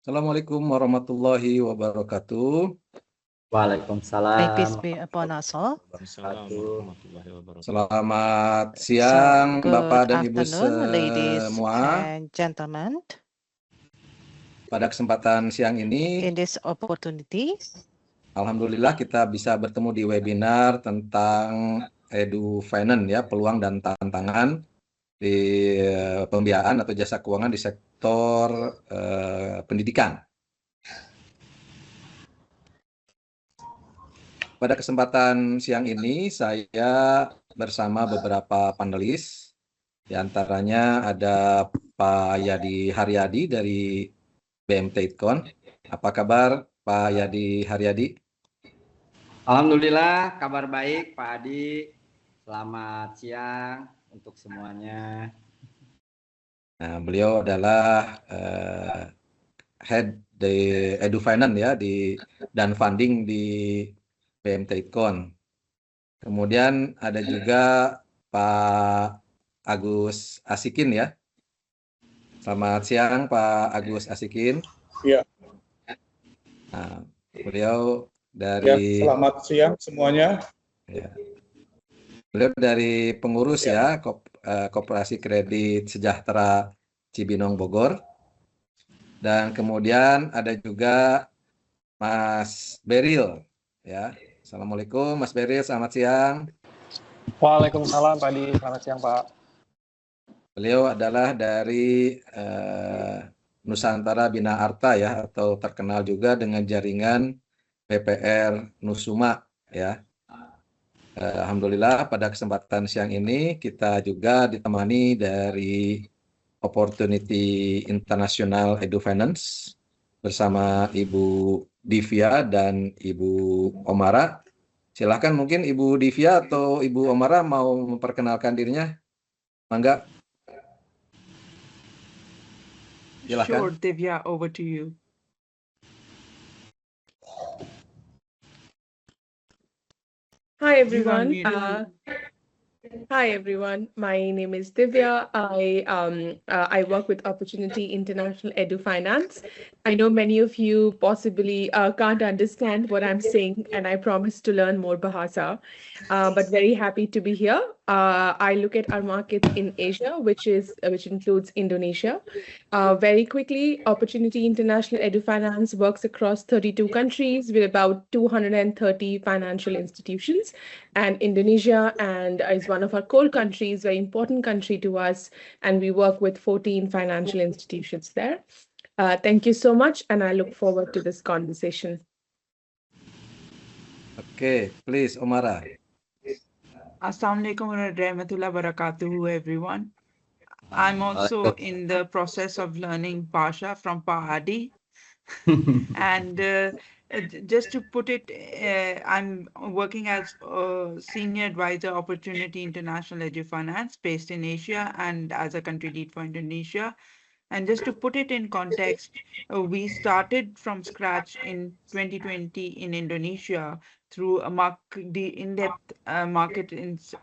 Assalamualaikum warahmatullahi wabarakatuh. May peace Waalaikumsalam. be upon us all. Selamat So, siang Bapak good dan Ibu afternoon, ladies semua. and gentlemen. Pada kesempatan siang ini, In this opportunity, alhamdulillah kita bisa bertemu di webinar tentang EduFinance ya, peluang dan tantangan di pembiayaan atau jasa keuangan di sektor pendidikan. Pada kesempatan siang ini saya bersama beberapa panelis, di antaranya ada Pak Yadi Haryadi dari BMT Itkon. Apa kabar Pak Yadi Haryadi? Alhamdulillah, kabar baik Pak Adi. Selamat siang untuk semuanya. Nah, beliau adalah head di EduFinance ya dan funding di BMT Itkon. Kemudian ada juga Pak Agus Asikin ya. Selamat siang Pak Agus Asikin. Ya. Nah, beliau dari selamat siang semuanya. Ya. Beliau dari pengurus ya Koperasi Kredit Sejahtera Cibinong Bogor. Dan kemudian ada juga Mas Beril ya. Assalamualaikum Mas Beril, selamat siang. Waalaikumsalam Pak Adi, selamat siang Pak. Beliau adalah dari Nusantara Bina Arta ya, atau terkenal juga dengan jaringan PPR Nusuma ya. Alhamdulillah pada kesempatan siang ini kita juga ditemani dari Opportunity International EduFinance bersama Ibu Divya dan Ibu Omara. Silahkan mungkin Ibu Divya atau Ibu Omara mau memperkenalkan dirinya. Mangga. Silahkan. Sure, Divya, over to you. Hi everyone. Hi everyone. My name is Divya. I work with Opportunity International EduFinance. I know many of you possibly can't understand what I'm saying, and I promise to learn more Bahasa. But very happy to be here. I look at our markets in Asia, which includes Indonesia. Very quickly, Opportunity International EduFinance works across 32 countries with about 230 financial institutions, and Indonesia is one of our core countries, very important country to us, and we work with 14 financial institutions there. Thank you so much, and I look forward to this conversation. Okay, please, Omara. Assalamualaikum warahmatullahi wabarakatuh, everyone. I'm also in the process of learning Bhasha from Pahadi. And just to put it, I'm working as a senior advisor, Opportunity International EduFinance, based in Asia, and as a country lead for Indonesia. And just to put it in context, we started from scratch in 2020 in Indonesia through the in-depth market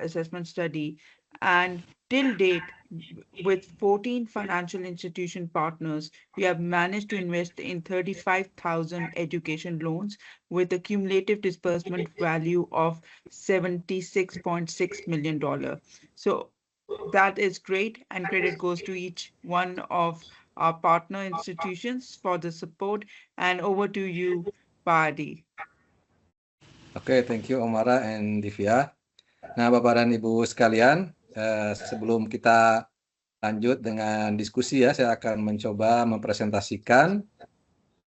assessment study. And till date, with 14 financial institution partners, we have managed to invest in 35,000 education loans with a cumulative disbursement value of $76.6 million. So that is great, and credit goes to each one of our partner institutions for the support. And over to you, Padi. Oke, thank you Omara and Divya. Nah, Bapak dan Ibu sekalian, sebelum kita lanjut dengan diskusi ya, saya akan mencoba mempresentasikan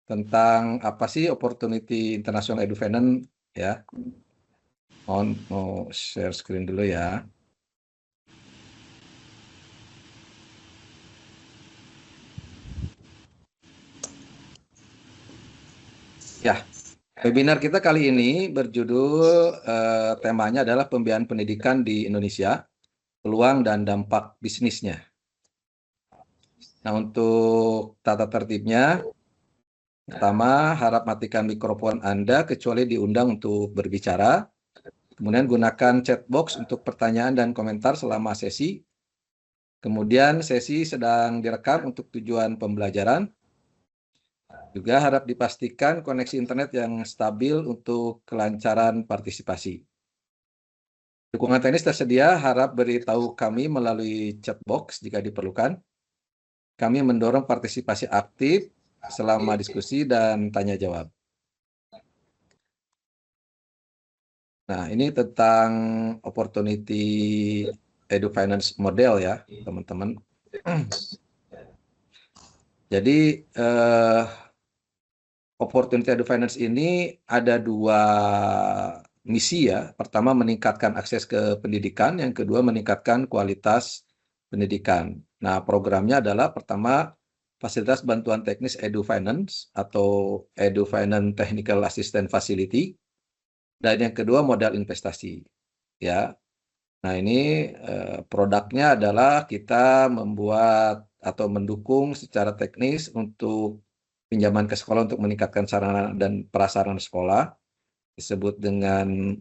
tentang apa sih Opportunity International EduFinance ya. Mau share screen dulu ya. Ya, webinar kita kali ini berjudul temanya adalah pembiayaan pendidikan di Indonesia, peluang dan dampak bisnisnya. Nah, untuk tata tertibnya, pertama, harap matikan mikrofon Anda kecuali diundang untuk berbicara. Kemudian gunakan chat box untuk pertanyaan dan komentar selama sesi. Kemudian sesi sedang direkam untuk tujuan pembelajaran. Juga harap dipastikan koneksi internet yang stabil untuk kelancaran partisipasi. Dukungan teknis tersedia, harap beritahu kami melalui chat box jika diperlukan. Kami mendorong partisipasi aktif selama diskusi dan tanya jawab. Nah, ini tentang opportunity edu finance model ya, teman-teman. Jadi opportunity edu finance ini ada dua misi ya. Pertama, meningkatkan akses ke pendidikan, yang kedua meningkatkan kualitas pendidikan. Nah, programnya adalah pertama fasilitas bantuan teknis edu finance atau edu finance technical assistance facility, dan yang kedua modal investasi ya. Nah, ini produknya adalah kita membuat atau mendukung secara teknis untuk pinjaman ke sekolah untuk meningkatkan sarana dan prasarana sekolah, disebut dengan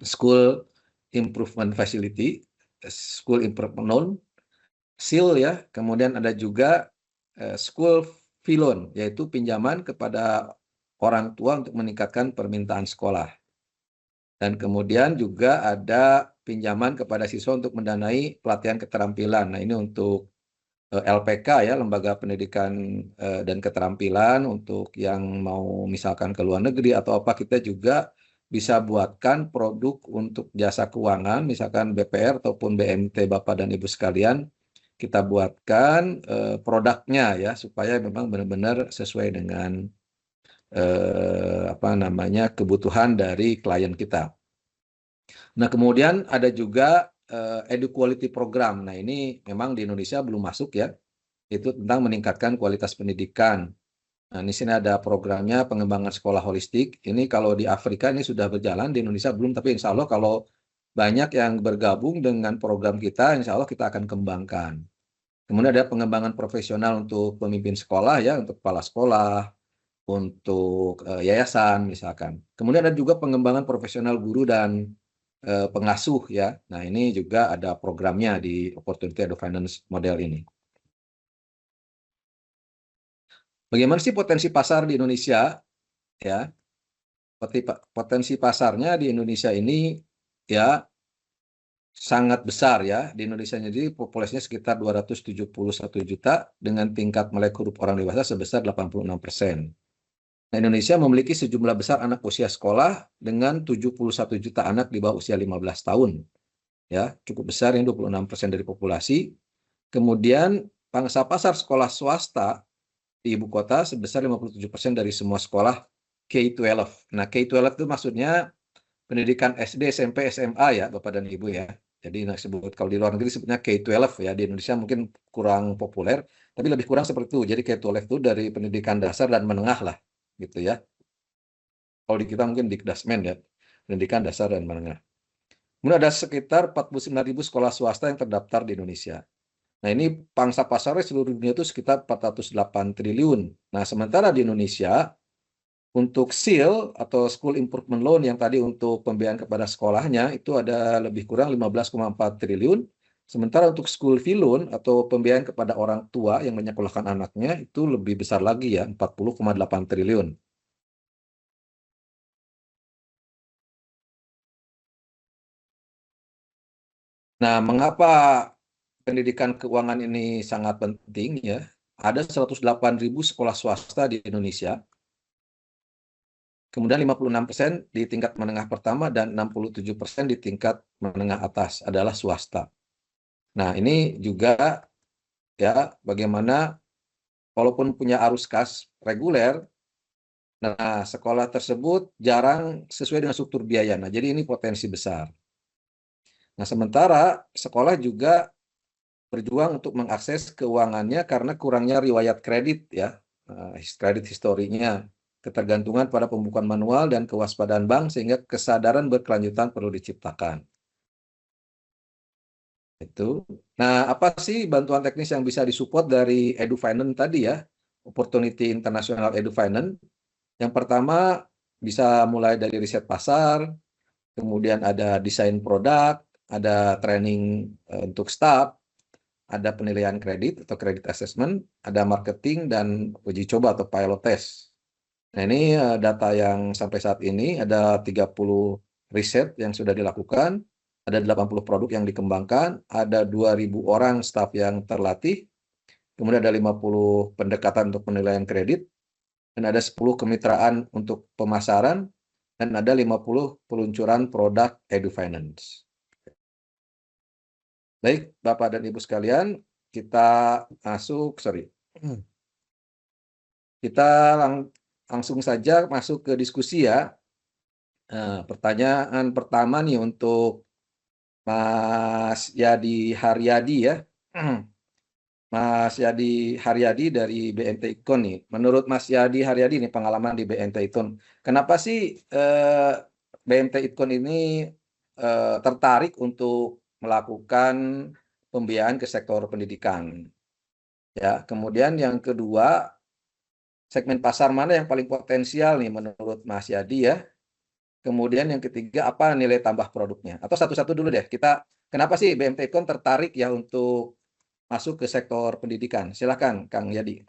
School Improvement Facility, School Improvement Loan, SIL ya. Kemudian ada juga School Fee Loan, yaitu pinjaman kepada orang tua untuk meningkatkan permintaan sekolah. Dan kemudian juga ada pinjaman kepada siswa untuk mendanai pelatihan keterampilan. Nah, ini untuk LPK ya, Lembaga Pendidikan dan Keterampilan, untuk yang mau misalkan ke luar negeri atau apa, kita juga bisa buatkan produk untuk jasa keuangan, misalkan BPR ataupun BMT Bapak dan Ibu sekalian, kita buatkan produknya ya, supaya memang benar-benar sesuai dengan kebutuhan dari klien kita. Nah, kemudian ada juga Edu Quality Program. Nah, ini memang di Indonesia belum masuk ya. Itu tentang meningkatkan kualitas pendidikan. Nah, di sini ada programnya pengembangan sekolah holistik. Ini kalau di Afrika ini sudah berjalan, di Indonesia belum, tapi insya Allah kalau banyak yang bergabung dengan program kita, insya Allah kita akan kembangkan. Kemudian ada pengembangan profesional untuk pemimpin sekolah ya, untuk kepala sekolah, untuk yayasan misalkan. Kemudian ada juga pengembangan profesional guru dan pengasuh ya. Nah, ini juga ada programnya di Opportunity Edu Finance model ini. Bagaimana sih potensi pasar di Indonesia ya? Potensi pasarnya di Indonesia ini ya sangat besar ya. Di Indonesia sendiri populasinya sekitar 271 juta dengan tingkat melek huruf orang dewasa sebesar 86%. Nah, Indonesia memiliki sejumlah besar anak usia sekolah dengan 71 juta anak di bawah usia 15 tahun. Ya, cukup besar, yang 26% dari populasi. Kemudian pangsa pasar sekolah swasta di ibu kota sebesar 57% dari semua sekolah K-12. Nah, K-12 itu maksudnya pendidikan SD, SMP, SMA ya, Bapak dan Ibu ya. Jadi sebut, kalau di luar negeri sebutnya K-12 ya, di Indonesia mungkin kurang populer, tapi lebih kurang seperti itu. Jadi K-12 itu dari pendidikan dasar dan menengah lah, gitu ya. Kalau di kita mungkin Dikdasmen ya, pendidikan dasar dan menengah. Kemudian ada sekitar 49.000 sekolah swasta yang terdaftar di Indonesia. Nah, ini pangsa pasarnya seluruh dunia itu sekitar 408 triliun. Nah, sementara di Indonesia, untuk SIL atau School Improvement Loan yang tadi untuk pembiayaan kepada sekolahnya, itu ada lebih kurang 15,4 triliun. Sementara untuk School Fee Loan atau pembiayaan kepada orang tua yang menyekolahkan anaknya, itu lebih besar lagi ya, 40,8 triliun. Nah, mengapa pendidikan keuangan ini sangat penting ya? Ada 108.000 sekolah swasta di Indonesia. Kemudian 56% di tingkat menengah pertama dan 67% di tingkat menengah atas adalah swasta. Nah, ini juga ya bagaimana walaupun punya arus kas reguler, nah sekolah tersebut jarang sesuai dengan struktur biaya. Nah, jadi ini potensi besar. Nah, sementara sekolah juga berjuang untuk mengakses keuangannya karena kurangnya riwayat kredit ya, kredit historinya, ketergantungan pada pembukuan manual dan kewaspadaan bank, sehingga kesadaran berkelanjutan perlu diciptakan. Itu. Nah, apa sih bantuan teknis yang bisa disupport dari Edu Finance tadi ya? Opportunity International Edu Finance. Yang pertama bisa mulai dari riset pasar, kemudian ada desain produk, ada training untuk staff, ada penilaian kredit atau credit assessment, ada marketing dan uji coba atau pilot test. Nah, ini data yang sampai saat ini ada 30 riset yang sudah dilakukan, ada 80 produk yang dikembangkan, ada 2.000 orang staf yang terlatih, kemudian ada 50 pendekatan untuk penilaian kredit, dan ada 10 kemitraan untuk pemasaran, dan ada 50 peluncuran produk EduFinance. Baik, Bapak dan Ibu sekalian, kita langsung saja masuk ke diskusi ya. Pertanyaan pertama nih untuk Mas Yadi Haryadi ya. Mas Yadi Haryadi dari BNT Icon nih. Menurut Mas Yadi Haryadi nih pengalaman di BNT Icon, kenapa sih BNT Icon ini tertarik untuk melakukan pembiayaan ke sektor pendidikan? Ya, kemudian yang kedua, segmen pasar mana yang paling potensial nih menurut Mas Yadi ya? Kemudian yang ketiga, apa nilai tambah produknya? Atau satu-satu dulu deh. Kenapa sih BMT Icon tertarik ya untuk masuk ke sektor pendidikan? Silakan, Kang Yadi.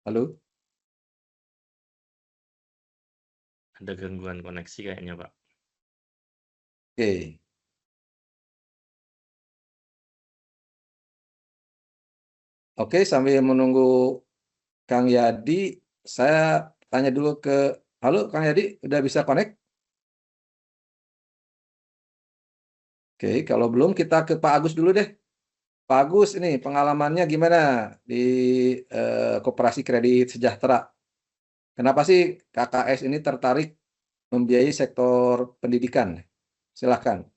Halo? Ada gangguan koneksi kayaknya, Pak. Oke. Oke, sambil menunggu Kang Yadi, saya tanya dulu ke... Halo, Kang Yadi, udah bisa connect? Oke, kalau belum kita ke Pak Agus dulu deh. Pak Agus, ini pengalamannya gimana di Koperasi Kredit Sejahtera? Kenapa sih KKS ini tertarik membiayai sektor pendidikan? Silakan.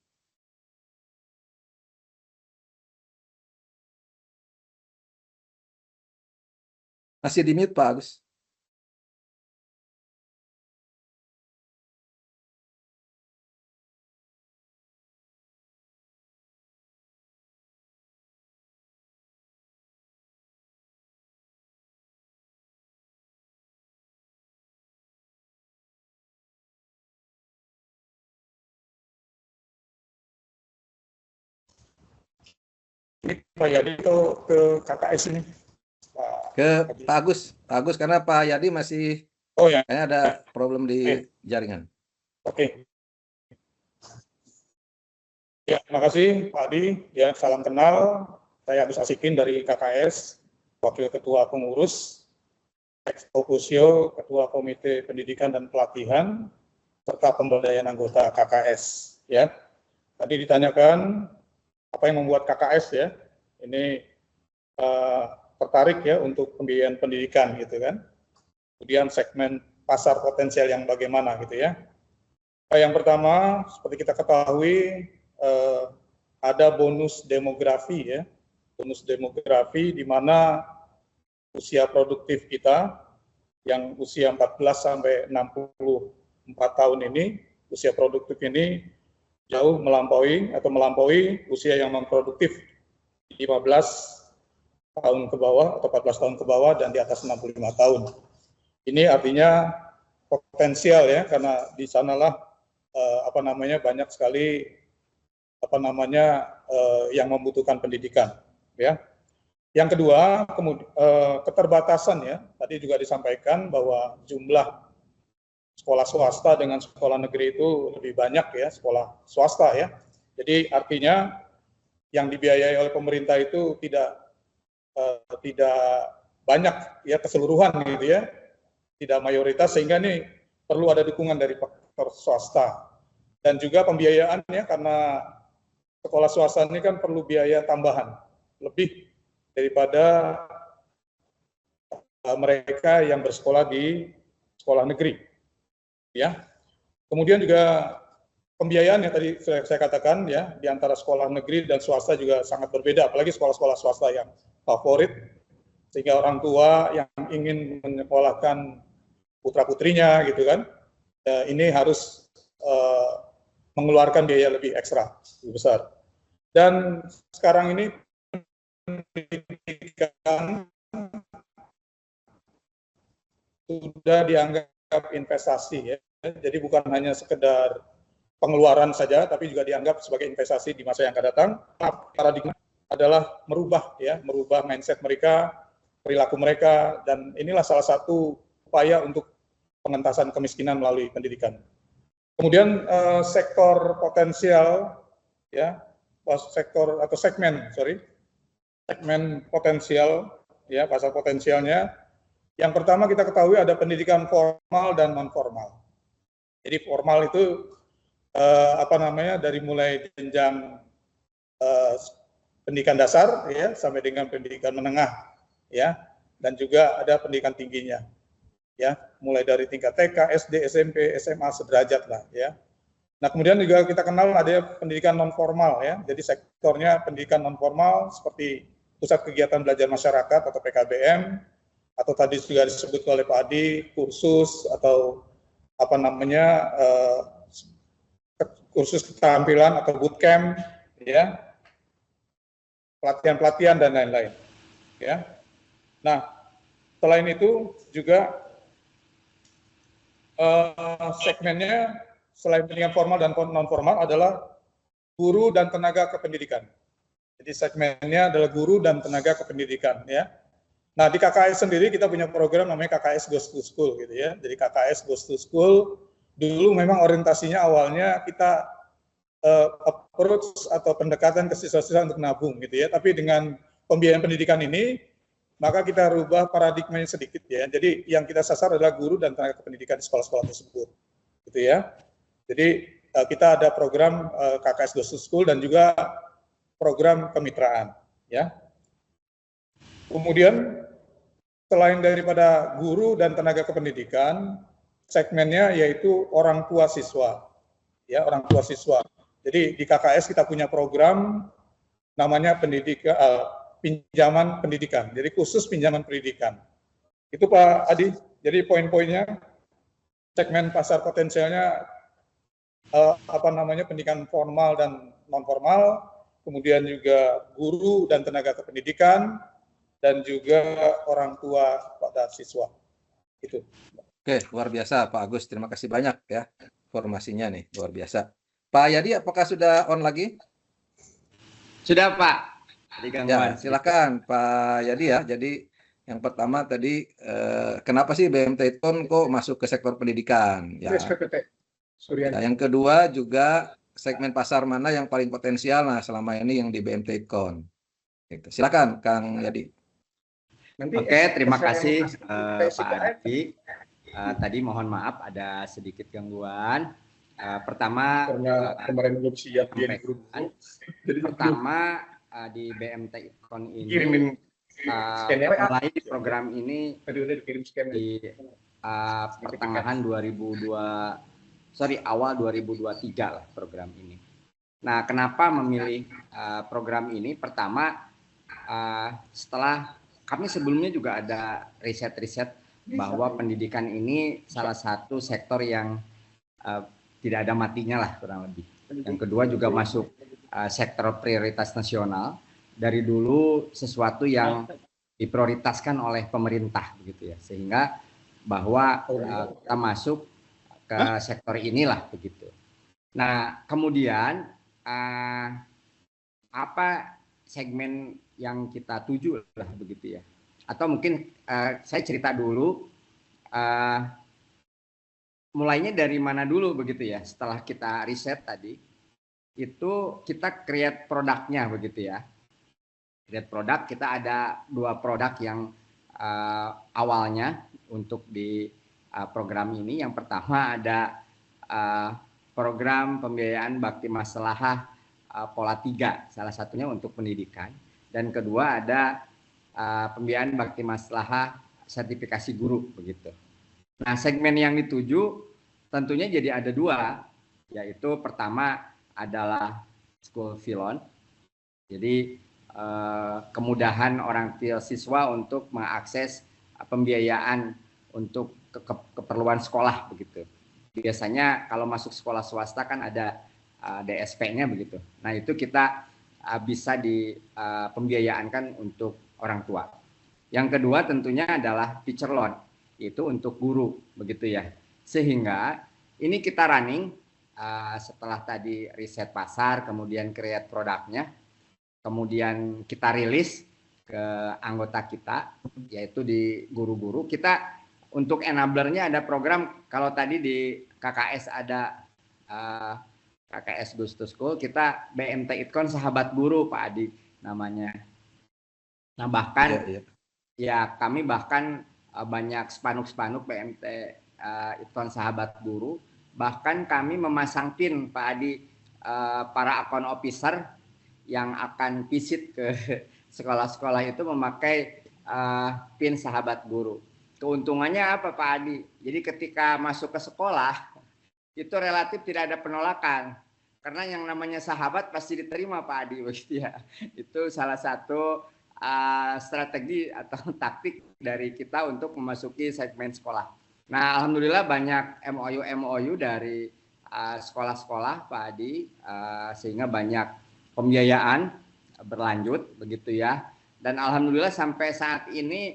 Masih di mute, Pak Agus. Ini Pak Yadi itu ke KKS ini. Ke Pak Agus. Pak Agus, karena Pak Yadi masih kayaknya ada problem di jaringan. Oke. Ya, terima kasih Pak Adi. Ya, salam kenal. Saya Agus Asikin dari KKS, Wakil Ketua Pengurus, Ex Officio, Ketua Komite Pendidikan dan Pelatihan, serta pemberdayaan anggota KKS. Ya, tadi ditanyakan apa yang membuat KKS ya ini tertarik ya untuk pembiayaan pendidikan gitu kan. Kemudian segmen pasar potensial yang bagaimana gitu ya. Yang pertama seperti kita ketahui ada bonus demografi ya. Bonus demografi di mana usia produktif kita yang usia 14 sampai 64 tahun ini, usia produktif ini jauh melampaui usia yang non-produktif 15 tahun ke bawah atau 14 tahun ke bawah dan di atas 65 tahun. Ini artinya potensial ya, karena di sanalah banyak sekali yang membutuhkan pendidikan ya. Yang kedua, keterbatasan ya. Tadi juga disampaikan bahwa jumlah sekolah swasta dengan sekolah negeri itu lebih banyak ya, sekolah swasta ya. Jadi artinya yang dibiayai oleh pemerintah itu tidak banyak ya keseluruhan gitu ya, tidak mayoritas, sehingga ini perlu ada dukungan dari faktor swasta dan juga pembiayaan ya, karena sekolah swasta ini kan perlu biaya tambahan lebih daripada mereka yang bersekolah di sekolah negeri. Ya, kemudian juga pembiayaan yang tadi saya katakan ya, di antara sekolah negeri dan swasta juga sangat berbeda, apalagi sekolah-sekolah swasta yang favorit, sehingga orang tua yang ingin menyekolahkan putra-putrinya gitu kan, ini harus mengeluarkan biaya lebih ekstra, lebih besar. Dan sekarang ini pendidikan sudah dianggap investasi, ya. Jadi bukan hanya sekedar pengeluaran saja, tapi juga dianggap sebagai investasi di masa yang akan datang. Paradigma adalah merubah mindset mereka, perilaku mereka, dan inilah salah satu upaya untuk pengentasan kemiskinan melalui pendidikan. Kemudian sektor potensial, ya, segmen potensial, ya, pasar potensialnya. Yang pertama kita ketahui ada pendidikan formal dan non formal. Jadi formal itu dari mulai jenjang pendidikan dasar, ya, sampai dengan pendidikan menengah, ya, dan juga ada pendidikan tingginya, ya, mulai dari tingkat TK, SD, SMP, SMA sederajat lah, ya. Nah, kemudian juga kita kenal ada pendidikan non formal, ya. Jadi sektornya pendidikan non formal seperti pusat kegiatan belajar masyarakat atau PKBM, atau tadi juga disebut oleh Pak Adi, kursus atau kursus keterampilan atau bootcamp, ya, pelatihan-pelatihan dan lain-lain, ya. Nah, selain itu juga segmennya selain pendidikan formal dan non formal adalah guru dan tenaga kependidikan. Jadi segmennya adalah guru dan tenaga kependidikan, ya. Nah, di KKS sendiri kita punya program namanya KKS Goes to School, gitu ya. Jadi KKS Goes to School dulu memang orientasinya awalnya kita approach atau pendekatan ke siswa-siswa untuk nabung, gitu ya. Tapi dengan pembiayaan pendidikan ini, maka kita rubah paradigmanya sedikit, ya. Jadi yang kita sasar adalah guru dan tenaga kependidikan di sekolah-sekolah tersebut, gitu ya. Jadi kita ada program KKS Goes to School dan juga program kemitraan, ya. Kemudian selain daripada guru dan tenaga kependidikan, segmennya yaitu orang tua siswa, ya, orang tua siswa. Jadi di KKS kita punya program namanya pinjaman pendidikan. Jadi khusus pinjaman pendidikan. Itu Pak Adi. Jadi poin-poinnya segmen pasar potensialnya pendidikan formal dan non formal, kemudian juga guru dan tenaga kependidikan, dan juga orang tua pada siswa. Itu. Oke, luar biasa Pak Agus. Terima kasih banyak, ya, informasinya nih, luar biasa. Pak Yadi, apakah sudah on lagi? Sudah, Pak. Ya, silakan Pak Yadi, ya. Jadi yang pertama tadi kenapa sih BMT ITKON kok masuk ke sektor pendidikan? Ya. Nah, yang kedua juga segmen pasar mana yang paling potensial selama ini yang di BMT ITKON. Gitu. Silakan Kang Yadi. Oke, terima kasih Pak Adi. Tadi mohon maaf ada sedikit gangguan. Pertama, kemarin belum siap dia di grup. Pertama di BMT ITKON ini mulai program ini di pertengahan awal 2023 lah program ini. Nah, kenapa memilih program ini? Pertama, setelah kami sebelumnya juga ada riset-riset bahwa pendidikan ini salah satu sektor yang tidak ada matinya lah kurang lebih. Yang kedua juga masuk sektor prioritas nasional. Dari dulu sesuatu yang diprioritaskan oleh pemerintah begitu ya. Sehingga bahwa kita masuk ke sektor inilah begitu. Nah, kemudian apa segmen yang kita tuju lah begitu ya. Atau mungkin saya cerita dulu mulainya dari mana dulu begitu ya. Setelah kita riset tadi itu kita create produknya begitu ya. Create produk, kita ada 2 produk yang awalnya untuk di program ini. Yang pertama ada program pembiayaan bakti maslahah pola 3, salah satunya untuk pendidikan. Dan kedua ada pembiayaan bakti maslahah sertifikasi guru begitu. Nah, segmen yang dituju tentunya jadi ada 2, yaitu pertama adalah school fee loan. Jadi kemudahan orang tua siswa untuk mengakses pembiayaan untuk keperluan sekolah begitu. Biasanya kalau masuk sekolah swasta kan ada DSP-nya begitu. Nah, itu kita bisa pembiayaankan untuk orang tua. Yang kedua tentunya adalah teacher loan, itu untuk guru, begitu ya. Sehingga ini kita running setelah tadi riset pasar, kemudian create produknya, kemudian kita rilis ke anggota kita, yaitu di guru-guru. Kita untuk enablernya ada program, kalau tadi di KKS ada KKS Goes to School, kita BMT Itkon Sahabat Guru, Pak Adi namanya. Nah bahkan ya kami bahkan banyak spanduk-spanduk BMT Itkon Sahabat Guru. Bahkan kami memasang pin, Pak Adi, para account officer yang akan visit ke sekolah-sekolah itu memakai pin Sahabat Guru. Keuntungannya apa, Pak Adi? Jadi ketika masuk ke sekolah itu relatif tidak ada penolakan, karena yang namanya sahabat pasti diterima, Pak Adi, begitu ya. Itu salah satu strategi atau taktik dari kita untuk memasuki segmen sekolah. Nah, alhamdulillah banyak MOU dari sekolah-sekolah, Pak Adi, sehingga banyak pembiayaan berlanjut, begitu ya. Dan alhamdulillah sampai saat ini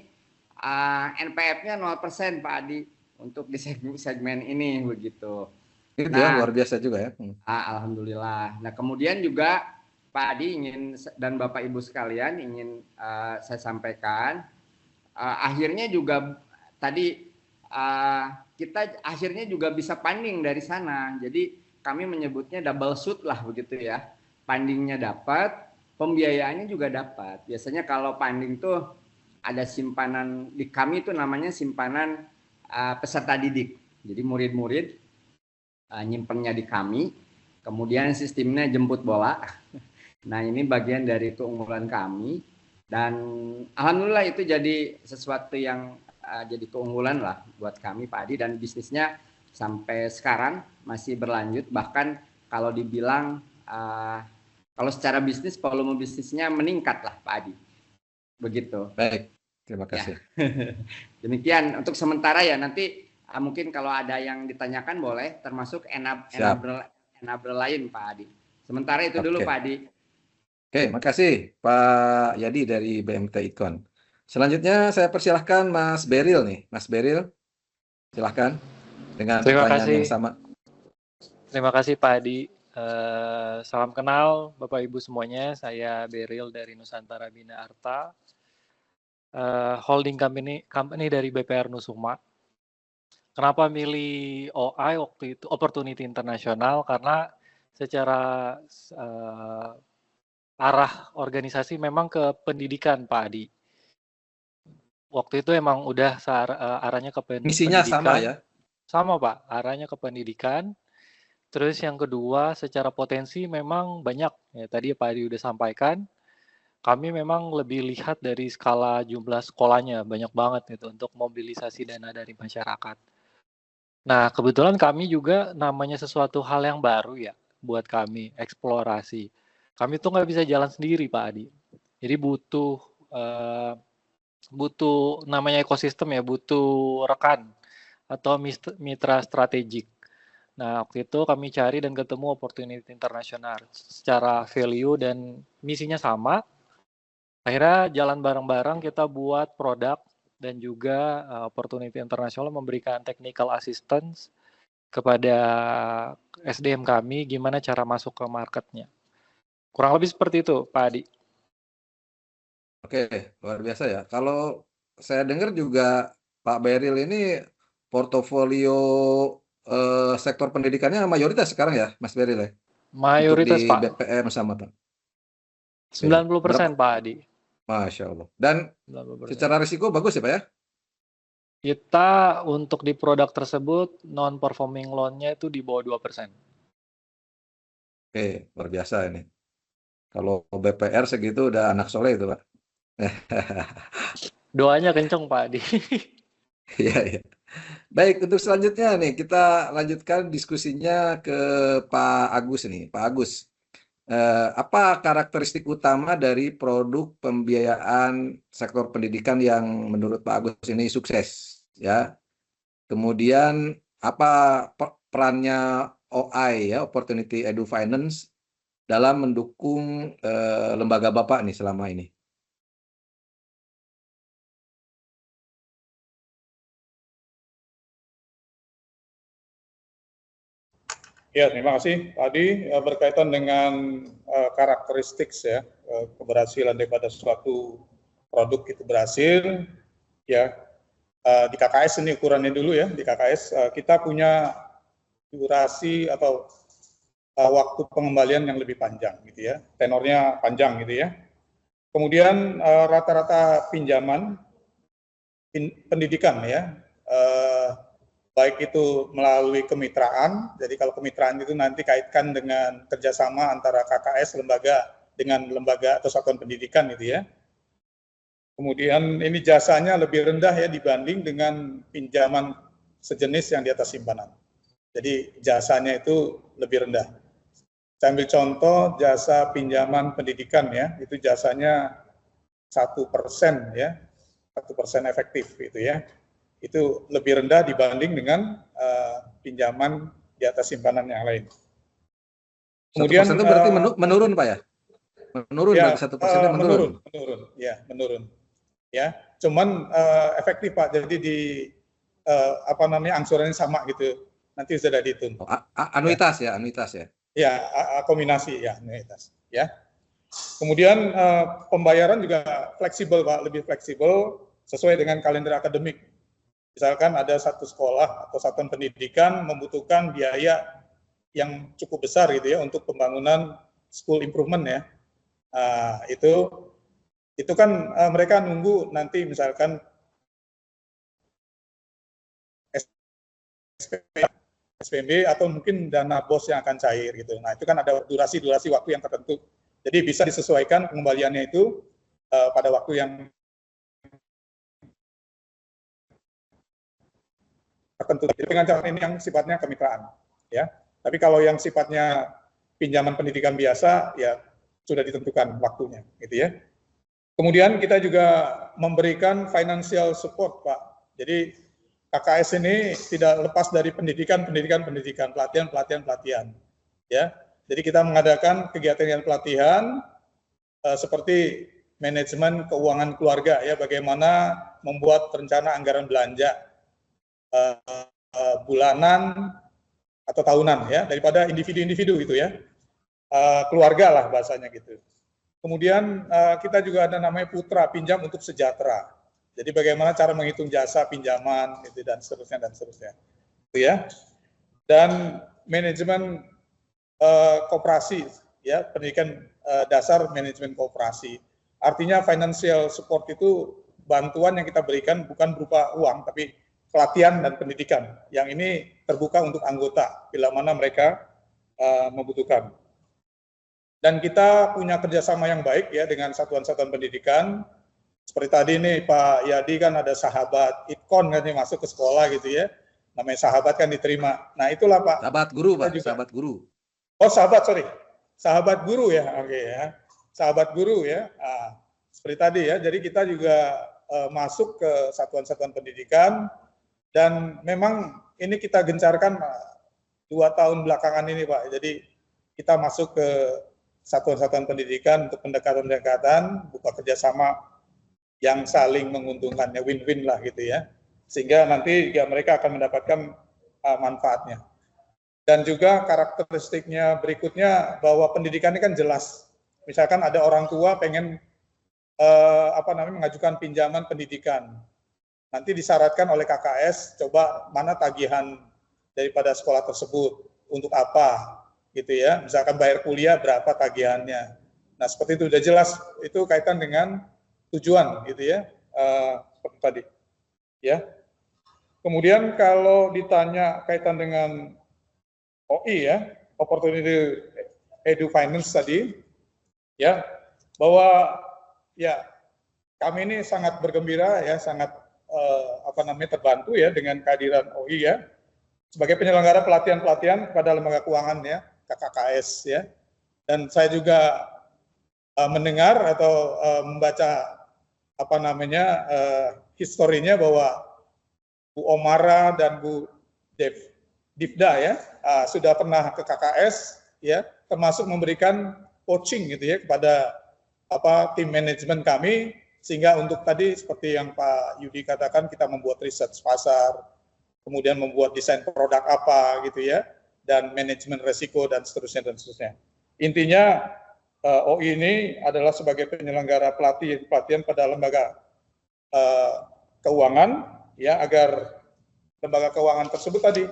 NPF-nya 0%, Pak Adi, untuk di segmen ini, begitu. Itu ya, luar biasa juga ya. Alhamdulillah. Nah, kemudian juga Pak Adi ingin, dan Bapak Ibu sekalian ingin saya sampaikan, akhirnya juga tadi kita akhirnya juga bisa funding dari sana. Jadi kami menyebutnya double shoot lah, begitu ya. Fundingnya dapat, pembiayaannya juga dapat. Biasanya kalau funding tuh ada simpanan, di kami itu namanya simpanan peserta didik. Jadi murid-murid nyimpennya di kami, kemudian sistemnya jemput bola. Nah, ini bagian dari keunggulan kami, dan alhamdulillah itu jadi sesuatu yang jadi keunggulan lah buat kami, Pak Adi, dan bisnisnya sampai sekarang masih berlanjut. Bahkan kalau dibilang kalau secara bisnis, volume bisnisnya meningkat lah, Pak Adi. Begitu. Baik, terima kasih. Ya. Demikian untuk sementara ya, nanti mungkin kalau ada yang ditanyakan boleh, termasuk enabler lain, Pak Adi. Sementara itu dulu, Pak Adi. Oke, makasih Pak Yadi dari BMT Itkon. Selanjutnya saya persilahkan Mas Beril nih. Mas Beril, silahkan dengan pertanyaan yang sama. Terima kasih Pak Adi. Salam kenal Bapak Ibu semuanya. Saya Beril dari Nusantara Bina Arta, holding company dari BPR Nusuma. Kenapa milih OI waktu itu, Opportunity International? Karena secara arah organisasi memang ke pendidikan, Pak Adi. Waktu itu emang udah arahnya ke pendidikan. Misinya sama ya? Sama Pak, arahnya ke pendidikan. Terus yang kedua, secara potensi memang banyak. Ya, tadi Pak Adi udah sampaikan, kami memang lebih lihat dari skala jumlah sekolahnya, banyak banget itu untuk mobilisasi dana dari masyarakat. Nah, kebetulan kami juga namanya sesuatu hal yang baru ya, buat kami, eksplorasi. Kami tuh nggak bisa jalan sendiri, Pak Adi. Jadi butuh namanya ekosistem ya, butuh rekan atau mitra strategik. Nah, waktu itu kami cari dan ketemu Opportunity International. Secara value dan misinya sama. Akhirnya jalan bareng-bareng kita buat produk, dan juga Opportunity International memberikan technical assistance kepada SDM kami gimana cara masuk ke marketnya. Kurang lebih seperti itu, Pak Adi. Oke, luar biasa ya. Kalau saya dengar juga Pak Beril ini portofolio sektor pendidikannya mayoritas sekarang ya, Mas Beril ya? Mayoritas, Pak. Di BPM sama Pak. 90%, Pak Adi. Masya Allah. Dan 90%. secara risiko bagus ya Pak ya? Kita untuk di produk tersebut non-performing loan-nya itu di bawah 2%. Oke, luar biasa ini. Kalau BPR segitu udah anak soleh itu Pak. Doanya kenceng Pak Adi. Iya, iya. Baik, untuk selanjutnya nih kita lanjutkan diskusinya ke Pak Agus nih. Pak Agus, apa karakteristik utama dari produk pembiayaan sektor pendidikan yang menurut Pak Agus ini sukses? Ya. Kemudian apa perannya OI ya, Opportunity Edu Finance dalam mendukung lembaga Bapak nih selama ini? Ya, terima kasih. Tadi berkaitan dengan karakteristik ya keberhasilan daripada suatu produk itu berhasil, ya di KKS ini ukurannya dulu ya. Di KKS kita punya durasi atau waktu pengembalian yang lebih panjang, gitu ya. Tenornya panjang, gitu ya. Kemudian rata-rata pinjaman pendidikan ya. Baik itu melalui kemitraan, jadi kalau kemitraan itu nanti kaitkan dengan kerjasama antara KKS lembaga dengan lembaga atau satuan pendidikan gitu ya. Kemudian ini jasanya lebih rendah ya dibanding dengan pinjaman sejenis yang di atas simpanan. Jadi jasanya itu lebih rendah. Saya ambil contoh jasa pinjaman pendidikan ya, itu jasanya 1% ya, 1% efektif gitu ya. Itu lebih rendah dibanding dengan pinjaman di atas simpanan yang lain. Kemudian 1% itu berarti menurun Pak ya? Menurun ya, berarti 1% menurun. Menurun. Ya, cuman efektif Pak. Jadi di angsurannya sama gitu. Nanti sudah dihitung. Oh, anuitas ya, anuitas ya. Ya, kombinasi ya, anuitas. Ya. Kemudian pembayaran juga fleksibel Pak, lebih fleksibel sesuai dengan kalender akademik. Misalkan ada satu sekolah atau satuan pendidikan membutuhkan biaya yang cukup besar gitu ya untuk pembangunan school improvement ya. Itu kan mereka nunggu nanti misalkan SPMB atau mungkin dana BOS yang akan cair gitu. Nah, itu kan ada durasi waktu yang tertentu. Jadi bisa disesuaikan pengembaliannya itu pada waktu yang tertentu. Jadi dengan cara ini yang sifatnya kemitraan, ya. Tapi kalau yang sifatnya pinjaman pendidikan biasa, ya sudah ditentukan waktunya, gitu ya. Kemudian kita juga memberikan financial support, Pak. Jadi KKS ini tidak lepas dari pendidikan, pelatihan, ya. Jadi kita mengadakan kegiatan pelatihan seperti manajemen keuangan keluarga, ya, bagaimana membuat rencana anggaran belanja bulanan atau tahunan ya daripada individu gitu ya, keluarga lah bahasanya gitu. Kemudian kita juga ada namanya Putra, pinjam untuk sejahtera. Jadi bagaimana cara menghitung jasa pinjaman gitu dan seterusnya itu ya. Dan manajemen koperasi ya, pendidikan dasar manajemen koperasi. Artinya financial support itu bantuan yang kita berikan bukan berupa uang tapi pelatihan dan pendidikan yang ini terbuka untuk anggota bila mana mereka membutuhkan. Dan kita punya kerjasama yang baik ya dengan satuan-satuan pendidikan. Seperti tadi nih Pak Yadi kan ada sahabat ITKON kan yang masuk ke sekolah gitu ya. Namanya sahabat kan diterima. Nah itulah Pak. Sahabat guru Pak, sahabat guru. Oh sahabat guru ya, oke ya. Sahabat guru ya. Nah, seperti tadi ya. Jadi kita juga masuk ke satuan-satuan pendidikan. Dan memang ini kita gencarkan 2 tahun belakangan ini Pak. Jadi kita masuk ke satuan-satuan pendidikan untuk pendekatan-pendekatan, buka kerjasama yang saling menguntungkan, ya win-win lah gitu ya. Sehingga nanti ya mereka akan mendapatkan manfaatnya. Dan juga karakteristiknya berikutnya bahwa pendidikan ini kan jelas. Misalkan ada orang tua pengen mengajukan pinjaman pendidikan. Nanti disyaratkan oleh KKS, coba mana tagihan daripada sekolah tersebut, untuk apa, gitu ya. Misalkan bayar kuliah, berapa tagihannya. Nah, seperti itu, udah jelas, itu kaitan dengan tujuan, gitu ya, seperti tadi. Ya. Kemudian kalau ditanya kaitan dengan OI ya, Opportunity Edu Finance tadi, ya, bahwa ya kami ini sangat bergembira ya, sangat terbantu ya dengan kehadiran OI ya sebagai penyelenggara pelatihan-pelatihan kepada lembaga keuangan ya, KKS ya. Dan saya juga mendengar atau membaca historinya bahwa Bu Omara dan Bu Divda ya sudah pernah ke KKS ya termasuk memberikan coaching gitu ya kepada tim manajemen kami, sehingga untuk tadi seperti yang Pak Yudi katakan, kita membuat riset pasar, kemudian membuat desain produk apa gitu ya, dan manajemen resiko dan seterusnya dan seterusnya. Intinya OI ini adalah sebagai penyelenggara pelatihan pada lembaga keuangan ya, agar lembaga keuangan tersebut tadi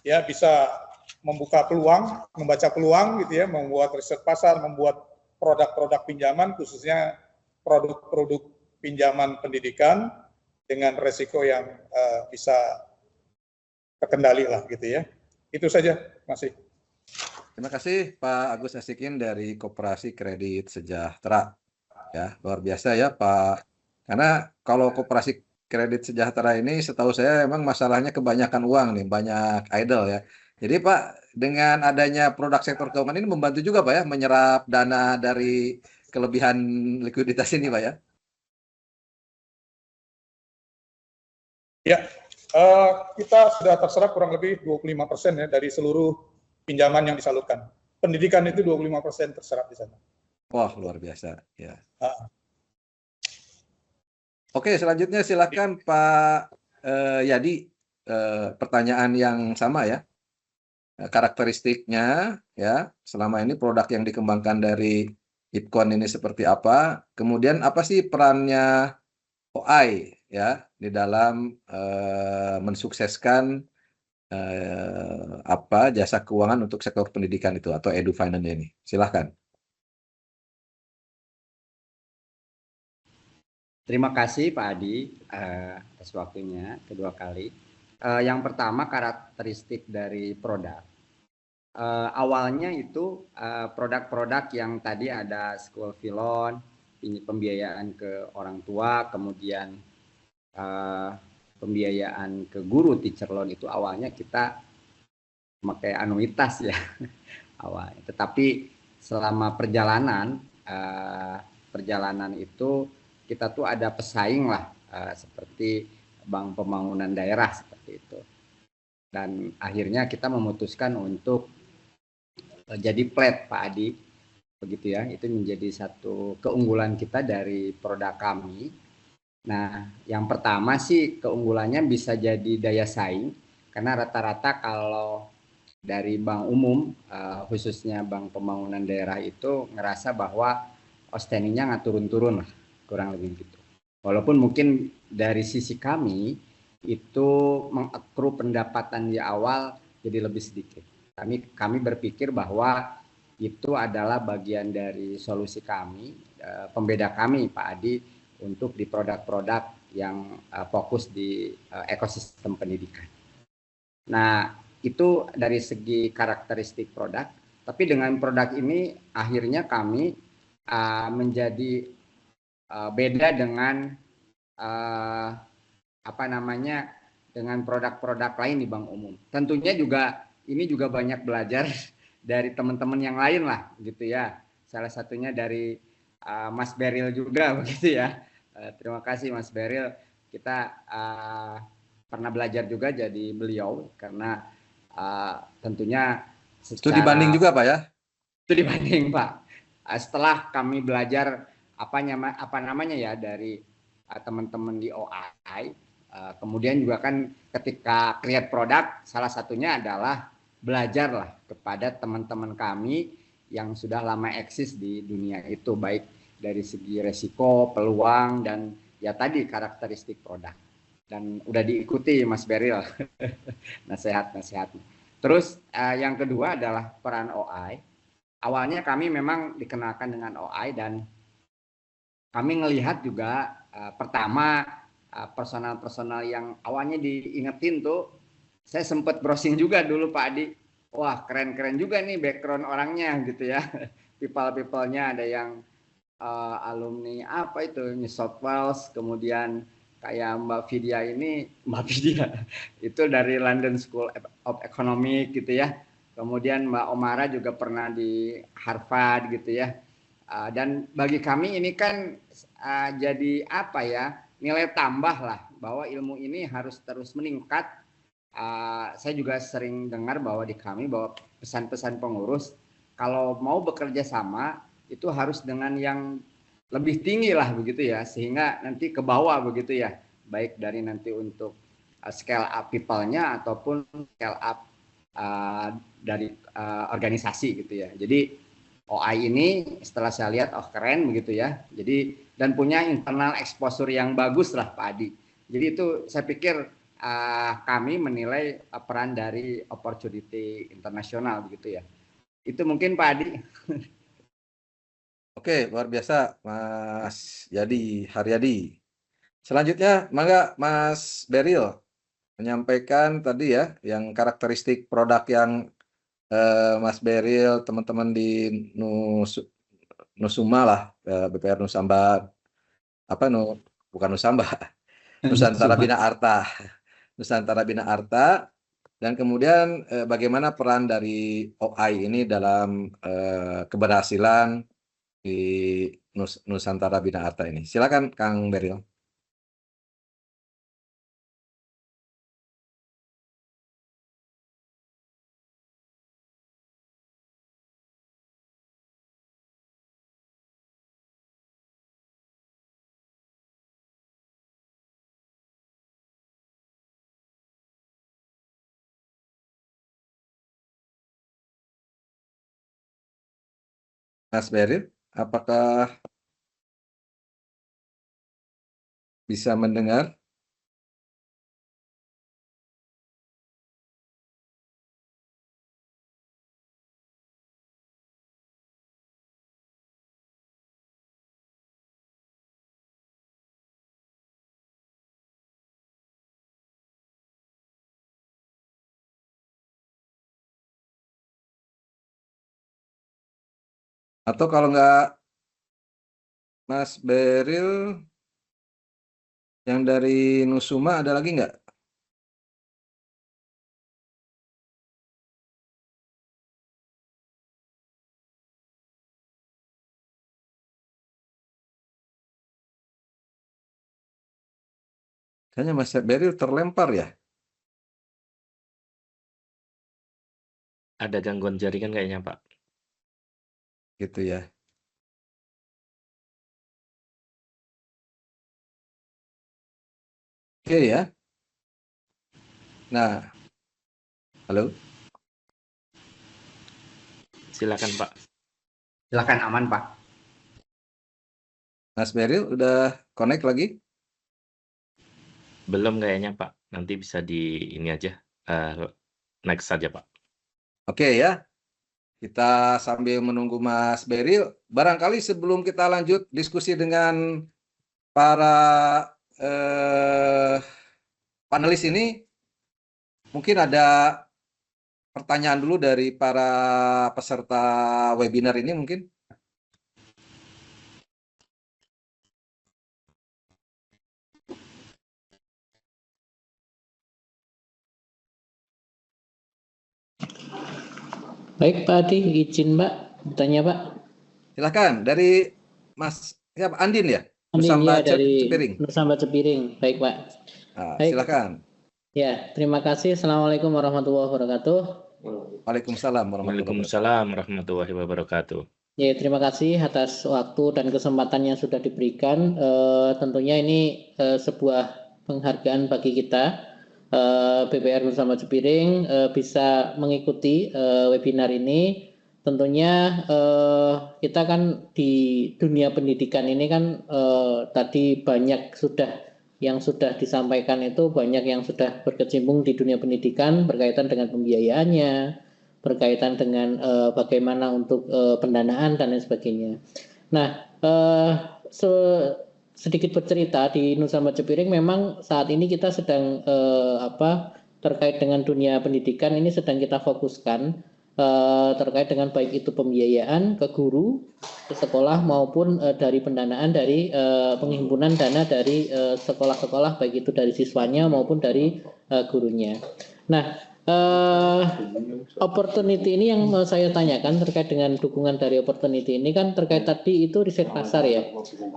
ya bisa membuka peluang, membaca peluang gitu ya, membuat riset pasar, membuat produk-produk pinjaman, khususnya produk-produk pinjaman pendidikan dengan resiko yang bisa terkendali lah gitu ya. Itu saja, masih. Terima kasih Pak Agus Asikin dari Koperasi Kredit Sejahtera. Ya, luar biasa ya Pak. Karena kalau Koperasi Kredit Sejahtera ini setahu saya memang masalahnya kebanyakan uang nih, banyak idle ya. Jadi Pak, dengan adanya produk sektor keuangan ini membantu juga Pak ya, menyerap dana dari kelebihan likuiditas ini Pak ya? Ya, kita sudah terserap kurang lebih 25% ya dari seluruh pinjaman yang disalurkan. Pendidikan itu 25% terserap di sana. Wah, luar biasa ya. Oke, selanjutnya silakan Pak Yadi, pertanyaan yang sama ya. Karakteristiknya ya, selama ini produk yang dikembangkan dari Ipcon ini seperti apa? Kemudian apa sih perannya OI ya di dalam mensukseskan jasa keuangan untuk sektor pendidikan itu atau edu finance ini? Silahkan. Terima kasih Pak Adi atas waktunya kedua kali. Yang pertama, karakteristik dari produk. Awalnya itu produk-produk yang tadi ada school fee loan, pembiayaan ke orang tua, kemudian pembiayaan ke guru, teacher loan, itu awalnya kita pakai anuitas ya awalnya. Tetapi selama perjalanan itu kita tuh ada pesaing lah, seperti Bank Pembangunan Daerah seperti itu. Dan akhirnya kita memutuskan untuk jadi plat Pak Adi, begitu ya. Itu menjadi satu keunggulan kita dari produk kami. Nah, yang pertama sih keunggulannya bisa jadi daya saing, karena rata-rata kalau dari bank umum, khususnya Bank Pembangunan Daerah itu ngerasa bahwa outstanding-nya nggak turun-turun lah, kurang lebih gitu. Walaupun mungkin dari sisi kami itu mengakru pendapatan di awal jadi lebih sedikit. Kami berpikir bahwa itu adalah bagian dari solusi kami, pembeda kami Pak Adi, untuk di produk-produk yang fokus di ekosistem pendidikan. Nah, itu dari segi karakteristik produk. Tapi dengan produk ini akhirnya kami menjadi beda dengan dengan produk-produk lain di bank umum. Tentunya ini juga banyak belajar dari teman-teman yang lain lah gitu ya. Salah satunya dari Mas Beril juga begitu ya. Terima kasih Mas Beril. Kita pernah belajar juga jadi beliau, karena tentunya Studi banding juga Pak ya? Studi banding Pak. Setelah kami belajar apa namanya ya dari teman-teman di OI, kemudian juga kan ketika create produk, salah satunya adalah belajar lah kepada teman-teman kami yang sudah lama eksis di dunia itu, baik dari segi resiko, peluang, dan ya tadi karakteristik produk. Dan udah diikuti Mas Beril nasihat-nasihatnya. Terus yang kedua adalah peran OI. Awalnya kami memang dikenalkan dengan OI, dan kami ngelihat juga pertama personal-personal yang awalnya diingetin tuh, saya sempat browsing juga dulu Pak Adi. Wah, keren-keren juga nih background orangnya gitu ya. People-nya ada yang alumni apa itu, New South Wales, kemudian kayak Mbak Vidya itu dari London School of Economics gitu ya. Kemudian Mbak Omara juga pernah di Harvard gitu ya. Dan bagi kami ini kan jadi apa ya, nilai tambah lah, bahwa ilmu ini harus terus meningkat. Saya juga sering dengar bahwa di kami bahwa pesan-pesan pengurus kalau mau bekerja sama itu harus dengan yang lebih tinggi lah begitu ya, sehingga nanti ke bawah begitu ya, baik dari nanti untuk scale up people-nya ataupun scale up dari organisasi gitu ya. Jadi OI ini setelah saya lihat keren begitu ya. Jadi dan punya internal exposure yang bagus lah Pak Adi. Jadi itu saya pikir kami menilai peran dari opportunity internasional begitu ya. Itu mungkin Pak Adi. Oke, luar biasa Mas Yadi Haryadi. Selanjutnya, mangga Mas Beril menyampaikan tadi ya, yang karakteristik produk yang Mas Beril, teman-teman di Nusuma lah, BPR Nusamba, bukan Nusamba, Nusantara Bina Arta, Nusantara Bina Arta, dan kemudian bagaimana peran dari OI ini dalam keberhasilan di Nusantara Bina Arta ini. Silakan Kang Beril. Mas Beril, apakah bisa mendengar? Atau kalau nggak Mas Beril, yang dari Nusuma ada lagi nggak? Kayaknya Mas Beril terlempar ya? Ada gangguan jaringan kayaknya, Pak. Gitu ya. Oke ya. Nah, halo? Silakan, Pak. Silakan, aman Pak. Mas Beril udah connect lagi? Belum kayaknya, Pak. Nanti bisa di ini aja, next saja, Pak. Oke ya. Kita sambil menunggu Mas Beril, barangkali sebelum kita lanjut diskusi dengan para panelis ini, mungkin ada pertanyaan dulu dari para peserta webinar ini mungkin. Baik Pak Adi, izin Mbak bertanya Pak. Silakan dari Mas siapa? Andin ya? Andin Nusamba ya dari Cepiring. Nusamba Cepiring. Baik Pak. Nah, Baik. silakan. Ya, terima kasih. Assalamualaikum warahmatullahi wabarakatuh. Waalaikumsalam warahmatullahi wabarakatuh. Ya, terima kasih atas waktu dan kesempatan yang sudah diberikan. Tentunya ini sebuah penghargaan bagi kita. BPR Nusamba Cepiring bisa mengikuti webinar ini. Tentunya kita kan di dunia pendidikan ini kan tadi banyak yang sudah disampaikan, itu banyak yang sudah berkecimpung di dunia pendidikan berkaitan dengan pembiayaannya, berkaitan dengan bagaimana untuk pendanaan dan lain sebagainya. Nah, sedikit bercerita, di Nusamba Cepiring memang saat ini kita sedang terkait dengan dunia pendidikan ini sedang kita fokuskan terkait dengan baik itu pembiayaan ke guru, ke sekolah maupun dari pendanaan dari penghimpunan dana dari sekolah-sekolah, baik itu dari siswanya maupun dari gurunya. Nah, opportunity ini yang mau saya tanyakan terkait dengan dukungan dari opportunity ini kan terkait tadi itu riset pasar ya.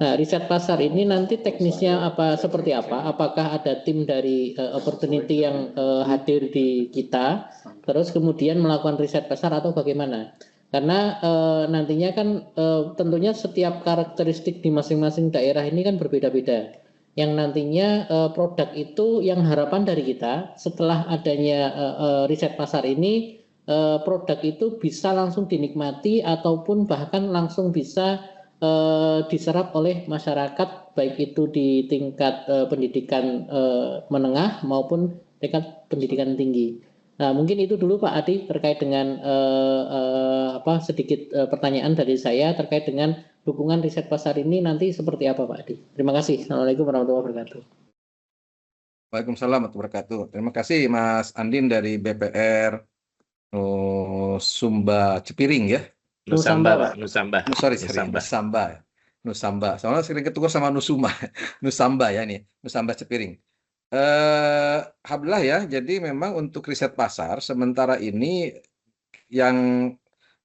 Nah, riset pasar ini nanti teknisnya seperti apa? Apakah ada tim dari opportunity yang hadir di kita, terus kemudian melakukan riset pasar atau bagaimana? Karena nantinya kan tentunya setiap karakteristik di masing-masing daerah ini kan berbeda-beda. Yang nantinya produk itu yang harapan dari kita setelah adanya riset pasar ini, produk itu bisa langsung dinikmati ataupun bahkan langsung bisa diserap oleh masyarakat, baik itu di tingkat pendidikan menengah maupun tingkat pendidikan tinggi. Nah, mungkin itu dulu Pak Adi terkait dengan sedikit pertanyaan dari saya terkait dengan dukungan riset pasar ini nanti seperti apa Pak Adi. Terima kasih. Assalamualaikum warahmatullahi wabarakatuh. Waalaikumsalam warahmatullahi wabarakatuh. Terima kasih Mas Andin dari BPR Sumba Cepiring ya. Nusamba, Pak. Nusamba. Sorry, Nusamba. Nusamba. Soalnya sering ketukar sama Nusuma. Nusamba ya nih, Nusamba Cepiring. Alhamdulillah ya, jadi memang untuk riset pasar sementara ini yang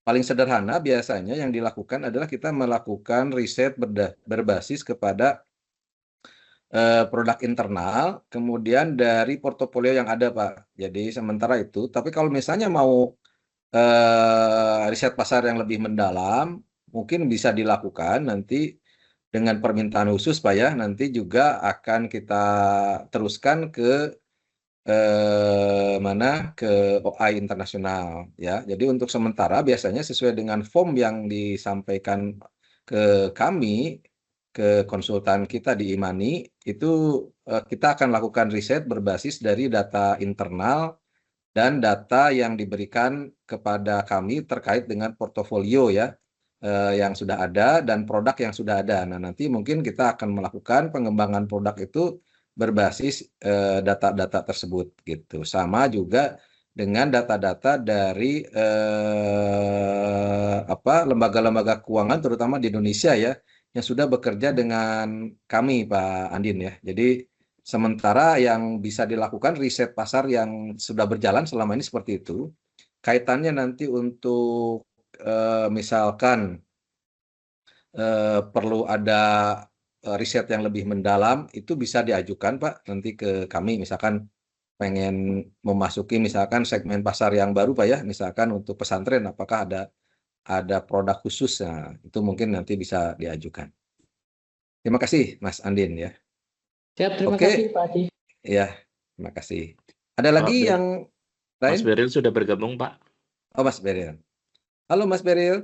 paling sederhana biasanya yang dilakukan adalah kita melakukan riset berbasis kepada produk internal, kemudian dari portofolio yang ada Pak. Jadi sementara itu, tapi kalau misalnya mau riset pasar yang lebih mendalam, mungkin bisa dilakukan nanti dengan permintaan khusus Pak ya, nanti juga akan kita teruskan ke ke OI internasional ya. Jadi untuk sementara biasanya sesuai dengan form yang disampaikan ke kami, ke konsultan kita di Imani, itu kita akan lakukan riset berbasis dari data internal dan data yang diberikan kepada kami terkait dengan portofolio ya. Yang sudah ada dan produk yang sudah ada. Nah, nanti mungkin kita akan melakukan pengembangan produk itu berbasis data-data tersebut gitu. Sama juga dengan data-data dari lembaga-lembaga keuangan terutama di Indonesia ya yang sudah bekerja dengan kami Pak Andin ya. Jadi sementara yang bisa dilakukan riset pasar yang sudah berjalan selama ini seperti itu. Kaitannya nanti untuk misalkan perlu ada riset yang lebih mendalam, itu bisa diajukan Pak nanti ke kami, misalkan pengen memasuki misalkan segmen pasar yang baru Pak ya, misalkan untuk pesantren apakah ada produk khusus, nah, itu mungkin nanti bisa diajukan. Terima kasih Mas Andin ya. Siap, terima kasih Pak Adi. Ya, terima kasih. Ada lagi yang lain? Mas Beril sudah bergabung Pak. Oh Mas Beril. Halo Mas Beril.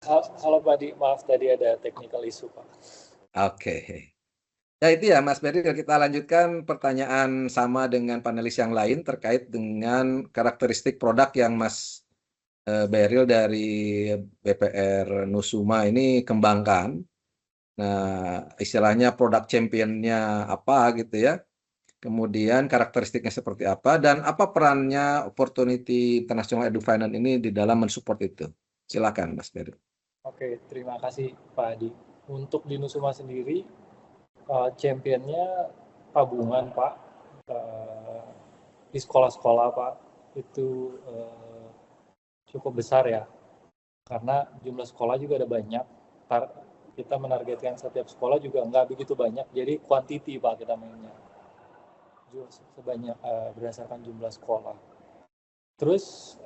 Halo Pak Adi, maaf tadi ada technical issue Pak. Oke. Ya itu ya Mas Beril, kita lanjutkan pertanyaan sama dengan panelis yang lain terkait dengan karakteristik produk yang Mas Beril dari BPR Nusuma ini kembangkan. Nah, istilahnya produk championnya apa gitu ya. Kemudian karakteristiknya seperti apa dan apa perannya Opportunity International Edu Finance ini di dalam mensupport itu. Silakan Mas Beril. Oke, terima kasih Pak Adi. Untuk di Nusuma sendiri, championnya tabungan Pak, di sekolah-sekolah Pak, itu cukup besar ya, karena jumlah sekolah juga ada banyak, kita menargetkan setiap sekolah juga nggak begitu banyak, jadi quantity Pak kita mainnya, sebanyak berdasarkan jumlah sekolah. Terus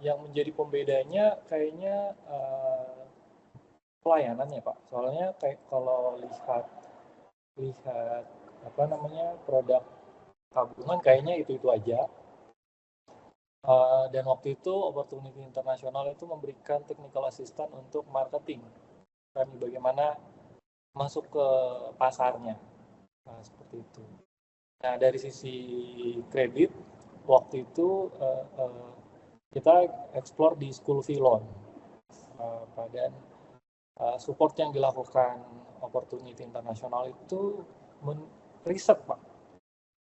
yang menjadi pembedanya kayaknya pelayanannya Pak. Soalnya kayak kalau lihat produk tabungan kayaknya itu aja. Dan waktu itu Opportunity International itu memberikan technical assistant untuk marketing. Kami bagaimana masuk ke pasarnya. Nah, seperti itu. Nah, dari sisi kredit waktu itu kita explore di school fee loan, dan support yang dilakukan Opportunity International itu riset Pak,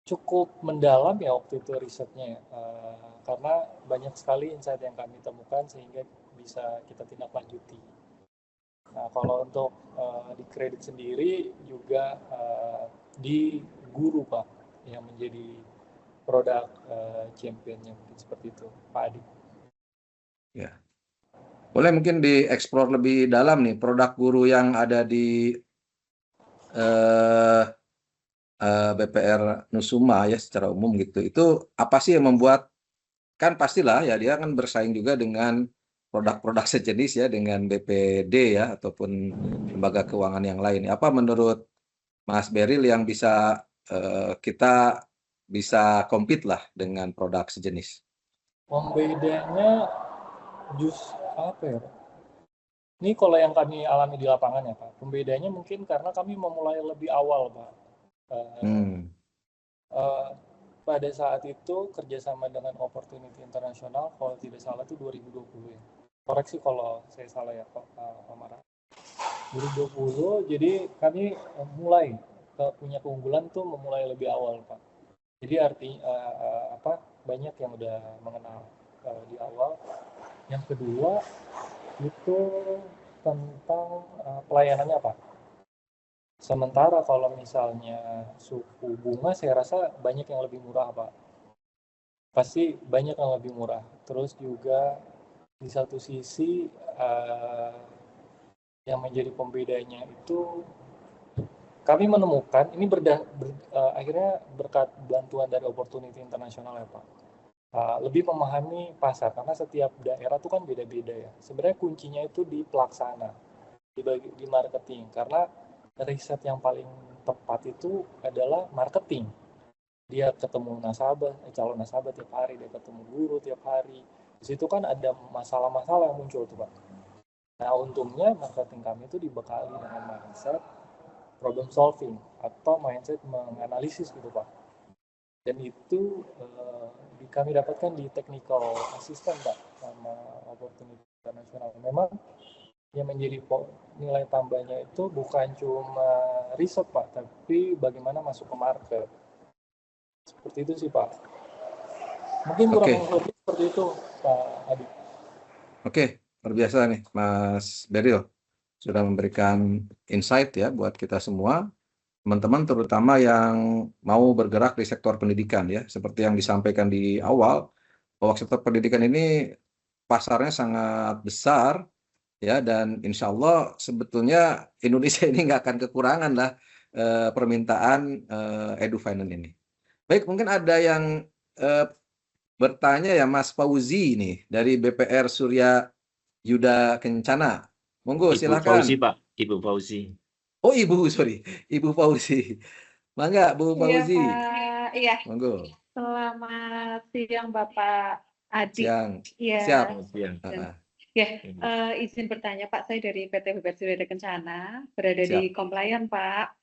cukup mendalam ya waktu itu risetnya, karena banyak sekali insight yang kami temukan sehingga bisa kita tindak lanjuti. Nah, kalau untuk di kredit sendiri juga di guru Pak yang menjadi produk championnya, mungkin seperti itu Pak Adi. Ya, boleh mungkin dieksplor lebih dalam nih produk guru yang ada di BPR Nusuma ya secara umum gitu. Itu apa sih yang membuat kan pastilah ya dia kan bersaing juga dengan produk-produk sejenis ya dengan BPD ya ataupun lembaga keuangan yang lain. Apa menurut Mas Beril yang bisa kita bisa compete lah dengan produk sejenis? Pembedanya apa ya, Pak? Ini kalau yang kami alami di lapangan ya, Pak. Pembedanya mungkin karena kami memulai lebih awal, Pak. Pada saat itu kerjasama dengan Opportunity International, kalau tidak salah itu 2020 ya. Koreksi kalau saya salah ya, Pak Mara. 2020, jadi kami mulai punya keunggulan tuh memulai lebih awal, Pak. Jadi banyak yang udah mengenal di awal. Yang kedua itu tentang pelayanannya, Pak. Sementara kalau misalnya suku bunga, saya rasa banyak yang lebih murah, Pak. Pasti banyak yang lebih murah. Terus juga di satu sisi yang menjadi pembedanya itu kami menemukan ini akhirnya berkat bantuan dari Opportunity International ya, Pak. Lebih memahami pasar karena setiap daerah itu kan beda-beda ya. Sebenarnya kuncinya itu di pelaksana, di marketing, karena riset yang paling tepat itu adalah marketing. Dia ketemu calon nasabah tiap hari, dia ketemu guru tiap hari. Di situ kan ada masalah-masalah yang muncul tuh, Pak. Nah, untungnya marketing kami itu dibekali dengan mindset problem solving atau mindset menganalisis gitu, Pak. Dan itu kami dapatkan di technical assistant, Pak, sama Opportunity International. Memang yang menjadi nilai tambahnya itu bukan cuma riset, Pak, tapi bagaimana masuk ke market. Seperti itu sih, Pak. Mungkin kurang lebih seperti itu, Pak Adi. Oke, luar biasa nih Mas Beril. Sudah memberikan insight ya buat kita semua. Teman-teman terutama yang mau bergerak di sektor pendidikan ya, seperti yang disampaikan di awal, bahwa sektor pendidikan ini pasarnya sangat besar ya, dan insya Allah sebetulnya Indonesia ini nggak akan kekurangan lah permintaan EduFinance ini. Baik, mungkin ada yang bertanya ya Mas Fauzi nih dari BPR Surya Yuda Kencana. Monggo silakan. Ibu Fauzi, Pak. Ibu Fauzi. Oh, Ibu Fauzi. Mangga, Bu Fauzi. Iya, Pak. Iya. Monggo. Selamat siang, Bapak Adi. Siang. Iya. Siap. Ya, izin bertanya, Pak. Saya dari PT BPR Surya Kencana, berada di compliance, Pak.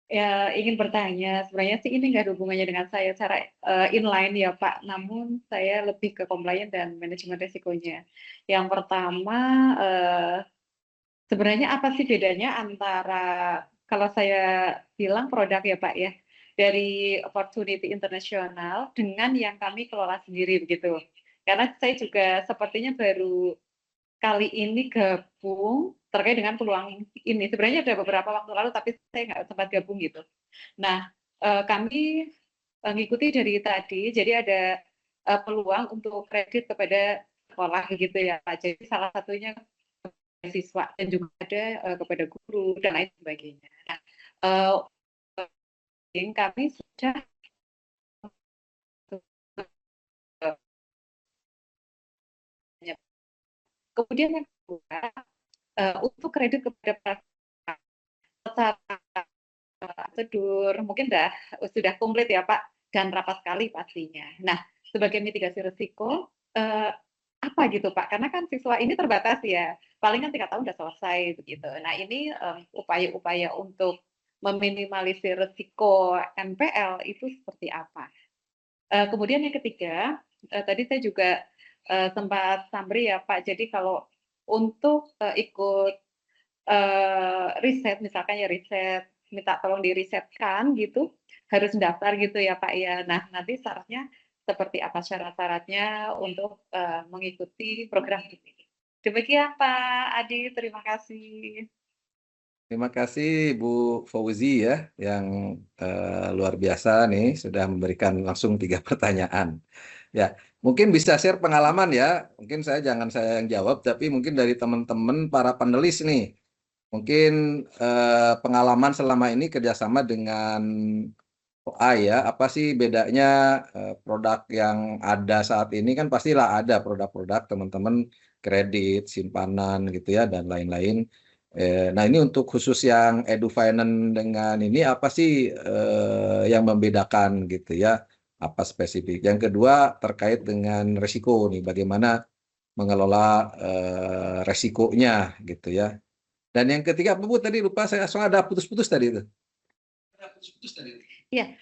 Ya, ingin bertanya, sebenarnya sih ini nggak ada hubungannya dengan saya secara inline ya, Pak. Namun saya lebih ke compliance dan manajemen risikonya. Yang pertama, sebenarnya apa sih bedanya antara kalau saya bilang produk ya Pak ya, dari Opportunity International dengan yang kami kelola sendiri begitu. Karena saya juga sepertinya baru kali ini gabung terkait dengan peluang ini. Sebenarnya ada beberapa waktu lalu tapi saya nggak sempat gabung gitu. Nah, kami mengikuti dari tadi, jadi ada peluang untuk kredit kepada sekolah gitu ya Pak. Jadi salah satunya siswa dan juga ada kepada guru dan lain sebagainya. Nah, kami sudah kemudian yang kedua untuk kredit kepada prosedur mungkin sudah komplit ya Pak dan rapat sekali pastinya. Nah, sebagai mitigasi risiko apa gitu Pak? Karena kan siswa ini terbatas ya, paling kan 3 tahun sudah selesai begitu. Nah ini upaya-upaya untuk meminimalisir risiko NPL itu seperti apa? Kemudian yang ketiga, tadi saya juga sempat summary ya Pak, jadi kalau untuk ikut riset, misalkan ya riset, minta tolong dirisetkan gitu, harus daftar gitu ya Pak ya. Nah nanti syaratnya seperti apa syarat-syaratnya untuk mengikuti program ini. Demikian Pak Adi, terima kasih. Terima kasih Bu Fauzi ya, yang luar biasa nih sudah memberikan langsung 3 pertanyaan. Ya, mungkin bisa share pengalaman ya. Mungkin jangan saya yang jawab, tapi mungkin dari teman-teman para panelis nih. Mungkin pengalaman selama ini kerjasama dengan OA ya, apa sih bedanya produk yang ada saat ini kan pastilah ada produk-produk teman-teman kredit, simpanan gitu ya dan lain-lain. Nah ini untuk khusus yang EduFinance dengan ini apa sih yang membedakan gitu ya? Apa spesifik? Yang kedua terkait dengan resiko nih, bagaimana mengelola resikonya gitu ya. Dan yang ketiga apa Bu tadi lupa saya soalnya ada putus-putus tadi itu. Ya,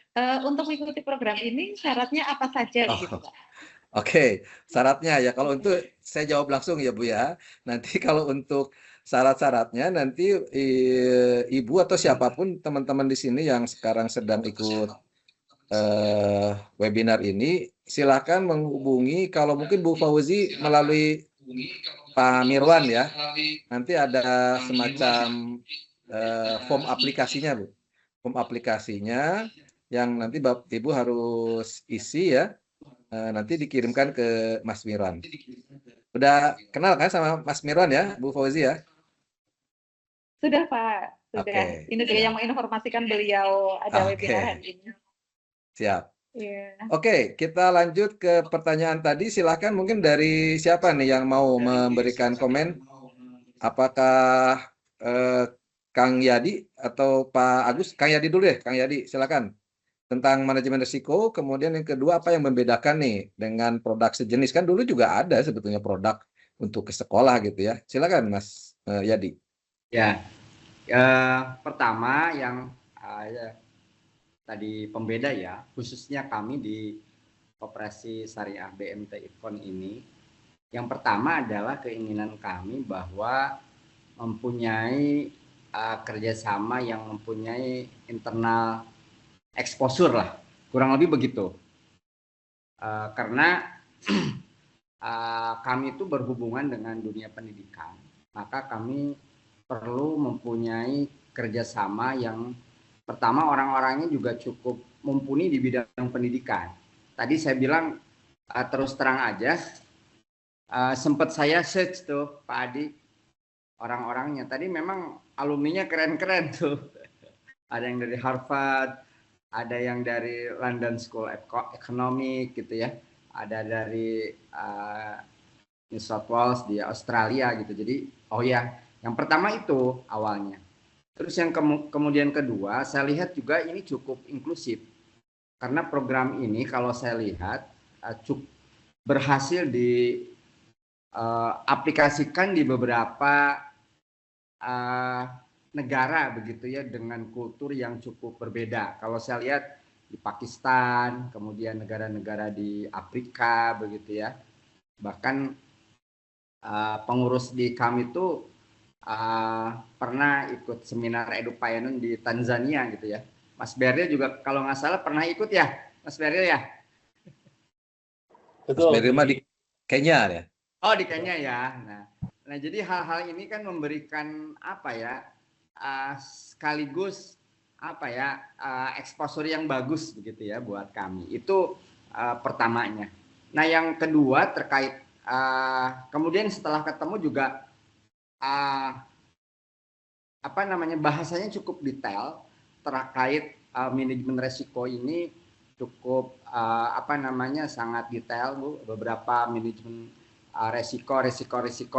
untuk mengikuti program ini syaratnya apa saja gitu, Pak? Oke, syaratnya ya kalau untuk saya jawab langsung ya Bu ya. Nanti kalau untuk syarat-syaratnya nanti Ibu atau siapapun teman-teman di sini yang sekarang sedang ikut webinar ini silakan menghubungi kalau mungkin Bu Fauzi melalui Pak Mirwan ya. Nanti ada semacam form aplikasinya Bu. Form aplikasinya yang nanti Ibu harus isi ya. Nanti dikirimkan ke Mas Mirwan. Udah kenal kan sama Mas Mirwan ya, Bu Fauzi ya? Sudah Pak, sudah. Oke. Ini juga yang menginformasikan beliau ada webinar hari ini. Siap. Yeah. Oke, kita lanjut ke pertanyaan tadi. Silahkan mungkin dari siapa nih yang mau memberikan komen? Apakah Kang Yadi atau Pak Agus? Kang Yadi dulu deh, Kang Yadi, silakan. Tentang manajemen risiko, kemudian yang kedua apa yang membedakan nih dengan produk sejenis? Kan dulu juga ada sebetulnya produk untuk ke sekolah gitu ya. Silakan Mas Yadi. Ya, pertama yang tadi pembeda ya, khususnya kami di Koperasi Syariah BMT Ifkon ini, yang pertama adalah keinginan kami bahwa mempunyai kerjasama yang mempunyai internal exposure lah, kurang lebih begitu. Karena kami itu berhubungan dengan dunia pendidikan, maka kami perlu mempunyai kerjasama yang pertama orang-orangnya juga cukup mumpuni di bidang pendidikan. Tadi saya bilang terus terang aja, sempat saya search tuh Pak Adi orang-orangnya. Tadi memang alumninya keren-keren tuh. Ada yang dari Harvard, ada yang dari London School of Economics gitu ya, ada dari New South Wales di Australia gitu. Jadi oh ya, yang pertama itu awalnya. Terus yang kemudian kedua, saya lihat juga ini cukup inklusif. Karena program ini kalau saya lihat cukup berhasil diaplikasikan di beberapa negara begitu ya, dengan kultur yang cukup berbeda. Kalau saya lihat di Pakistan, kemudian negara-negara di Afrika begitu ya. Bahkan pengurus di kami itu pernah ikut seminar EduFinance di Tanzania gitu ya. Mas Beril juga kalau nggak salah pernah ikut ya, Mas Beril ya? Betul. Mas Beril mah di Kenya ya? Oh di Kenya ya. Nah jadi hal-hal ini kan memberikan apa ya, sekaligus apa ya, exposure yang bagus begitu ya buat kami. Itu pertamanya. Nah yang kedua terkait kemudian setelah ketemu juga apa namanya, bahasanya cukup detail terkait manajemen resiko ini cukup apa namanya, sangat detail Bu. Beberapa manajemen resiko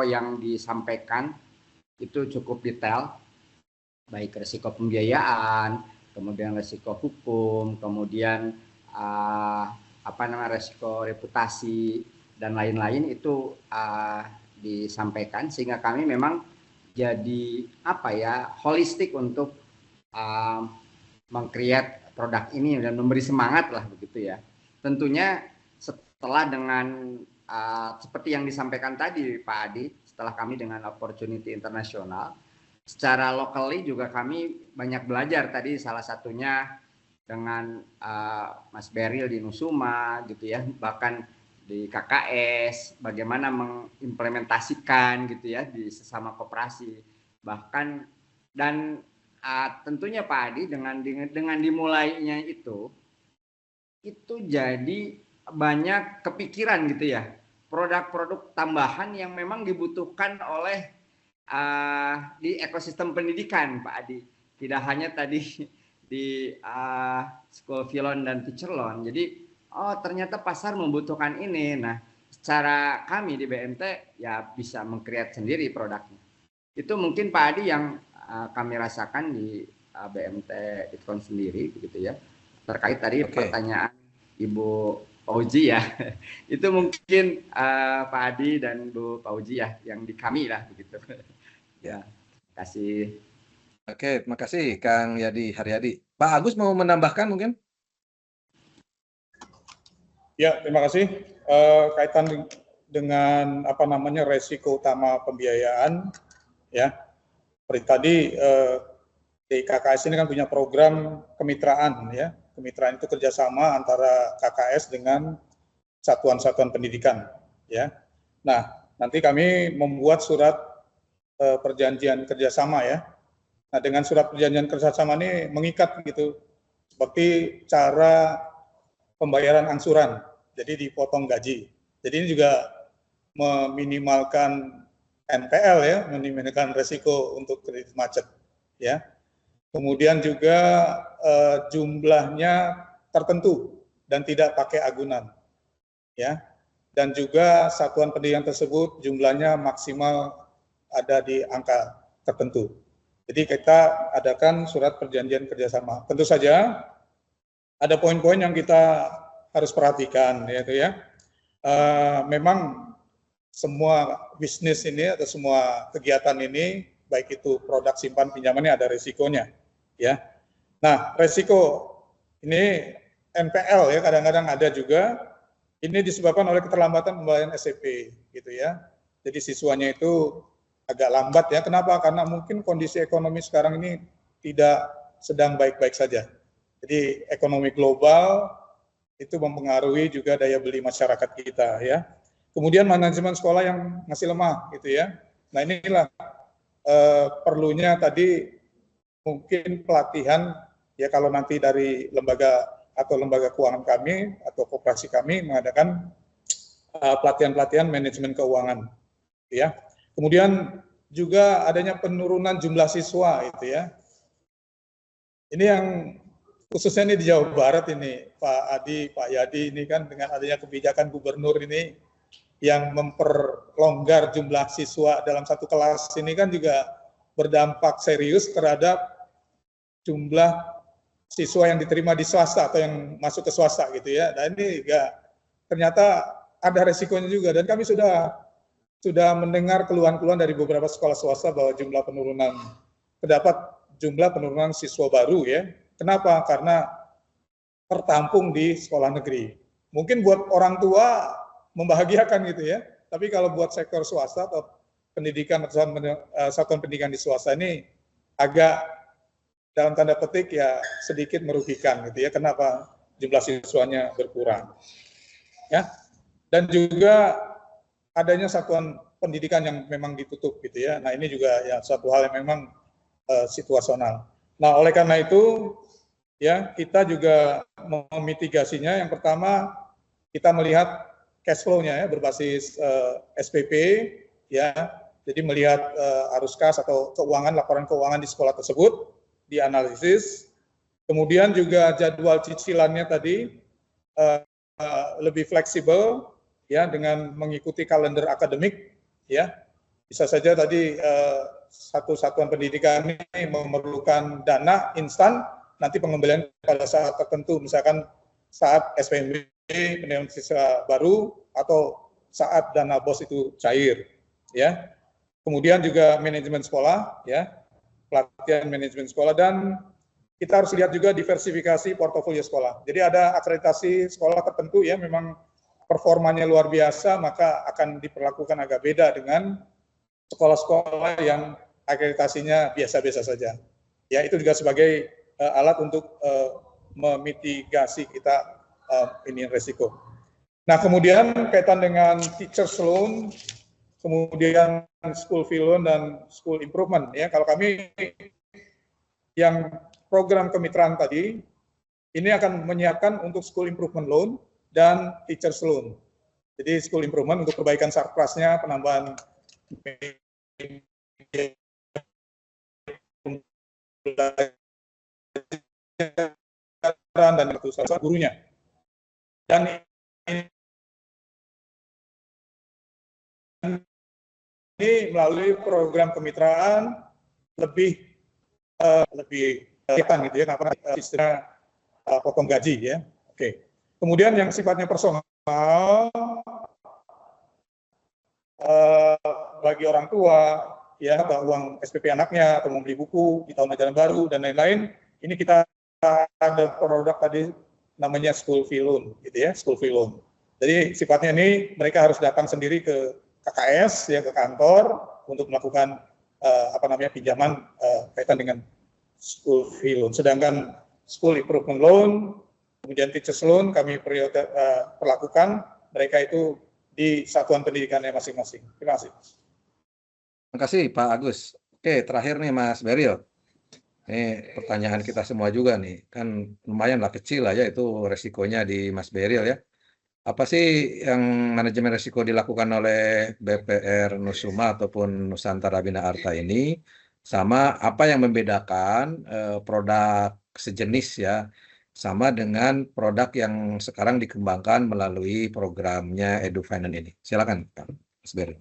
yang disampaikan itu cukup detail, baik resiko pembiayaan, kemudian resiko hukum, kemudian apa namanya, resiko reputasi dan lain-lain itu disampaikan, sehingga kami memang jadi apa ya, holistik untuk meng-create produk ini dan memberi semangat lah begitu ya. Tentunya setelah dengan seperti yang disampaikan tadi Pak Adi, setelah kami dengan opportunity internasional, secara locally juga kami banyak belajar. Tadi salah satunya dengan Mas Beril di Nusuma gitu ya, bahkan di KKS, bagaimana mengimplementasikan gitu ya di sesama koperasi, bahkan dan tentunya Pak Adi dengan dimulainya itu jadi banyak kepikiran gitu ya, produk-produk tambahan yang memang dibutuhkan oleh di ekosistem pendidikan Pak Adi. Tidak hanya tadi di School Loan dan Teacher Loan. Jadi oh ternyata pasar membutuhkan ini. Nah, secara kami di BMT ya bisa meng-create sendiri produknya. Itu mungkin Pak Adi yang kami rasakan di BMT Itkon sendiri begitu ya. Terkait tadi pertanyaan Ibu Pauji ya. Itu mungkin Pak Adi dan Bu Pauji ya yang di kami lah begitu. Ya, terima kasih. Oke, terima kasih Kang Yadi Haryadi. Pak Agus mau menambahkan mungkin? Ya, terima kasih. Kaitan dengan apa namanya resiko utama pembiayaan, ya. Seperti tadi di KKS ini kan punya program kemitraan, ya. Kemitraan itu kerjasama antara KKS dengan satuan-satuan pendidikan, ya. Nah, nanti kami membuat surat perjanjian kerjasama, ya. Nah, dengan surat perjanjian kerjasama ini mengikat gitu, seperti cara pembayaran angsuran, jadi dipotong gaji. Jadi ini juga meminimalkan NPL ya, meminimalkan resiko untuk kredit macet ya. Kemudian juga jumlahnya tertentu dan tidak pakai agunan ya. Dan juga satuan pendidikan tersebut jumlahnya maksimal ada di angka tertentu. Jadi kita adakan surat perjanjian kerjasama. Tentu saja ada poin-poin yang kita harus perhatikan, yaitu ya. Memang semua bisnis ini atau semua kegiatan ini, baik itu produk simpan pinjamannya ada risikonya, ya. Nah, risiko ini NPL ya kadang-kadang ada juga. Ini disebabkan oleh keterlambatan pembayaran SPP, gitu ya. Jadi siswanya itu agak lambat ya. Kenapa? Karena mungkin kondisi ekonomi sekarang ini tidak sedang baik-baik saja. Jadi ekonomi global itu mempengaruhi juga daya beli masyarakat kita ya. Kemudian manajemen sekolah yang masih lemah gitu ya. Nah inilah perlunya tadi mungkin pelatihan ya kalau nanti dari lembaga atau lembaga keuangan kami atau koperasi kami mengadakan pelatihan-pelatihan manajemen keuangan ya. Kemudian juga adanya penurunan jumlah siswa itu ya. Ini yang khususnya ini di Jawa Barat ini, Pak Adi, Pak Yadi ini kan dengan adanya kebijakan gubernur ini yang memperlonggar jumlah siswa dalam satu kelas ini kan juga berdampak serius terhadap jumlah siswa yang diterima di swasta atau yang masuk ke swasta gitu ya. Dan ini juga ternyata ada resikonya juga dan kami sudah mendengar keluhan-keluhan dari beberapa sekolah swasta bahwa terdapat jumlah penurunan siswa baru ya. Kenapa? Karena tertampung di sekolah negeri. Mungkin buat orang tua membahagiakan gitu ya, tapi kalau buat sektor swasta atau pendidikan atau satuan pendidikan di swasta ini agak dalam tanda petik ya sedikit merugikan gitu ya. Kenapa? Jumlah siswanya berkurang. Ya. Dan juga adanya satuan pendidikan yang memang ditutup gitu ya. Nah, ini juga ya suatu hal yang memang situasional. Nah, oleh karena itu ya kita juga memitigasinya. Yang pertama kita melihat cash flow-nya ya berbasis SPP ya. Jadi melihat arus kas atau keuangan, laporan keuangan di sekolah tersebut dianalisis. Kemudian juga jadwal cicilannya tadi lebih fleksibel ya dengan mengikuti kalender akademik ya. Bisa saja tadi satu satuan pendidikan ini memerlukan dana instan, nanti pengembalian pada saat tertentu, misalkan saat SPMB penerimaan siswa baru atau saat dana BOS itu cair ya. Kemudian juga manajemen sekolah ya, pelatihan manajemen sekolah, dan kita harus lihat juga diversifikasi portofolio sekolah. Jadi ada akreditasi sekolah tertentu ya memang performanya luar biasa, maka akan diperlakukan agak beda dengan sekolah-sekolah yang akreditasinya biasa-biasa saja. Ya, itu juga sebagai alat untuk memitigasi kita ini resiko. Nah, kemudian kaitan dengan teachers loan, kemudian school fee loan dan school improvement ya. Kalau kami yang program kemitraan tadi ini akan menyiapkan untuk school improvement loan dan teachers loan. Jadi school improvement untuk perbaikan sarprasnya, penambahan pelajaran dan itu salah satu gurunya. Dan ini melalui program kemitraan lebih kelihatan gitu ya, karena sistemnya potong gaji ya. Oke. Kemudian yang sifatnya personal bagi orang tua ya, uang SPP anaknya atau membeli buku di tahun ajaran baru dan lain-lain, ini kita ada produk tadi namanya school fee loan gitu ya, school fee loan. Jadi sifatnya ini mereka harus datang sendiri ke KKS ya, ke kantor untuk melakukan pinjaman kaitan dengan school fee loan. Sedangkan school improvement loan, kemudian teachers loan kami perlakukan mereka itu di satuan pendidikannya masing-masing. Terima kasih. Terima kasih Pak Agus. Oke, terakhir nih Mas Beril. Ini pertanyaan kita semua juga nih, kan lumayan lah kecil aja itu resikonya di Mas Beril ya. Apa sih yang manajemen resiko dilakukan oleh BPR Nusuma ataupun Nusantara Bina Arta ini, sama apa yang membedakan produk sejenis ya, sama dengan produk yang sekarang dikembangkan melalui programnya EduFinance ini. Silakan Pak Mas Beril.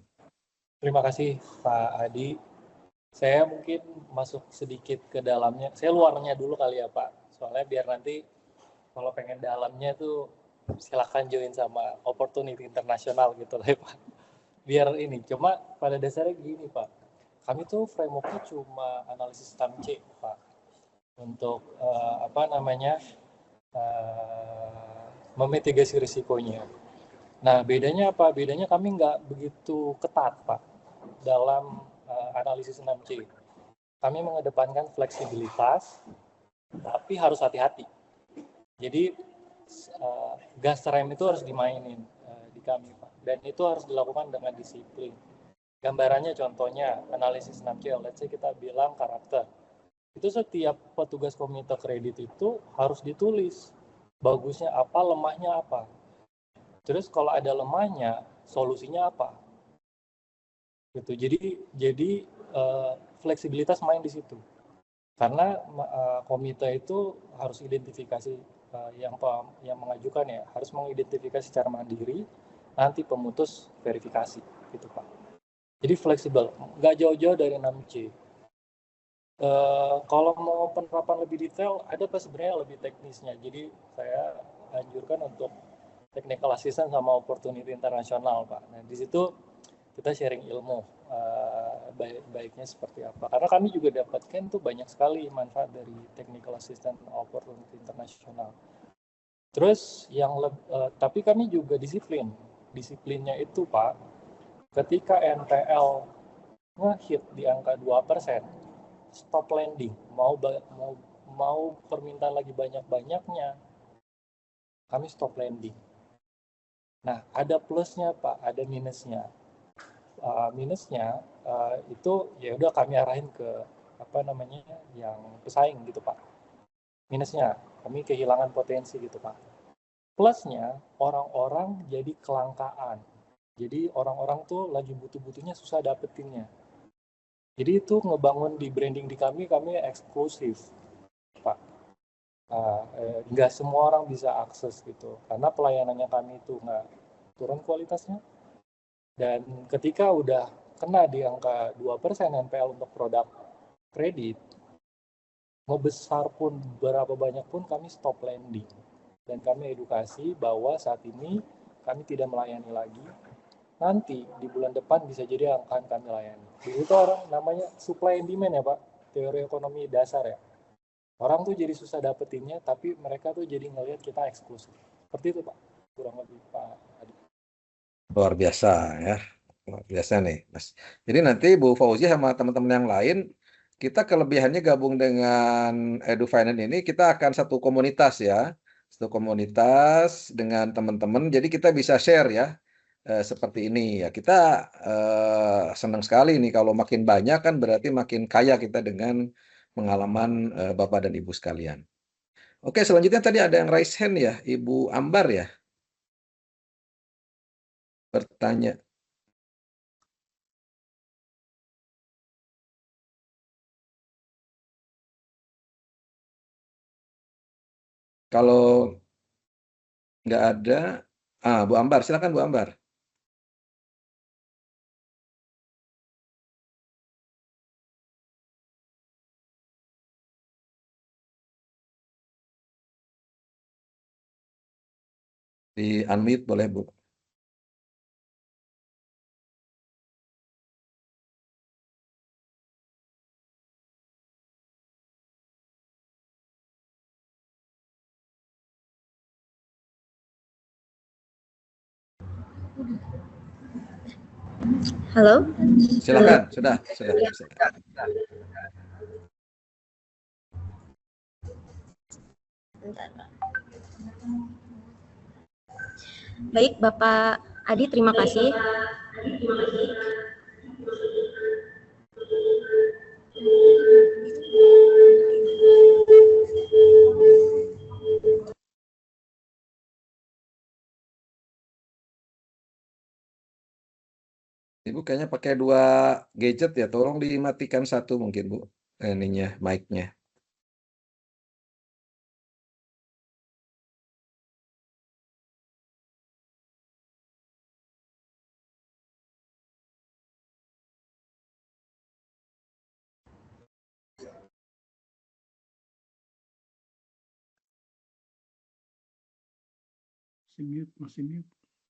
Terima kasih Pak Adi. Saya mungkin masuk sedikit ke dalamnya. Saya luarnya dulu kali ya Pak. Soalnya biar nanti kalau pengen dalamnya tuh silakan join sama Opportunity Internasional gitu lah ya Pak. Biar ini. Cuma pada dasarnya gini Pak. Kami tuh frameworknya cuma analisis 6C Pak. Untuk memitigasi risikonya. Nah bedanya apa? Bedanya kami nggak begitu ketat Pak dalam analisis 6C. Kami mengedepankan fleksibilitas, tapi harus hati-hati. Jadi gas rem itu harus dimainin di kami, Pak. Dan itu harus dilakukan dengan disiplin. Gambarannya contohnya analisis 6C, let's say kita bilang karakter. Itu setiap petugas komite kredit itu harus ditulis. Bagusnya apa, lemahnya apa. Terus kalau ada lemahnya, solusinya apa? Gitu. Jadi fleksibilitas main di situ. Karena komite itu harus identifikasi yang mengajukan ya, harus mengidentifikasi secara mandiri, nanti pemutus verifikasi gitu Pak. Jadi fleksibel, nggak jauh-jauh dari 6C. Kalau mau penerapan lebih detail, ada Pak sebenarnya lebih teknisnya. Jadi saya anjurkan untuk technical assistant sama opportunity internasional Pak. Nah di situ kita sharing ilmu baiknya seperti apa. Karena kami juga dapatkan tuh banyak sekali manfaat dari technical assistant opportunity internasional. Terus tapi kami juga disiplin. Disiplinnya itu Pak, ketika NPL nge-hit di angka 2%, stop lending. Mau permintaan lagi banyak-banyaknya, kami stop lending. Nah, ada plusnya Pak, ada minusnya. Minusnya itu ya udah kami arahin ke yang pesaing gitu Pak. Minusnya kami kehilangan potensi gitu Pak. Plusnya orang-orang jadi kelangkaan. Jadi orang-orang tuh lagi butuh-butuhnya susah dapetinnya. Jadi itu ngebangun di branding di kami eksklusif Pak. Nggak semua orang bisa akses gitu karena pelayanannya kami itu nggak turun kualitasnya. Dan ketika udah kena di angka 2% NPL untuk produk kredit, mau besar pun, berapa banyak pun kami stop lending. Dan kami edukasi bahwa saat ini kami tidak melayani lagi. Nanti di bulan depan bisa jadi akan kami layani. Itu orang namanya supply and demand ya Pak, teori ekonomi dasar ya. Orang tuh jadi susah dapetinnya, tapi mereka tuh jadi ngelihat kita eksklusif. Seperti itu Pak, kurang lebih Pak Adi. Luar biasa ya, luar biasa nih Mas. Jadi nanti Bu Fauzi sama teman-teman yang lain, kita kelebihannya gabung dengan EduFinance ini, kita akan satu komunitas ya, satu komunitas dengan teman-teman, jadi kita bisa share ya, seperti ini ya. Kita senang sekali nih kalau makin banyak kan berarti makin kaya kita dengan pengalaman Bapak dan Ibu sekalian. Oke, selanjutnya tadi ada yang raise hand ya, Ibu Ambar ya, bertanya. kalau nggak ada, Bu Ambar, silakan Bu Ambar. Di unmute boleh, Bu. Halo? Silakan, sudah. Bentar, Pak. Baik, Bapak Adi, terima kasih. Ibu kayaknya pakai 2 gadget ya, tolong dimatikan satu mungkin Bu, ininya, mic-nya.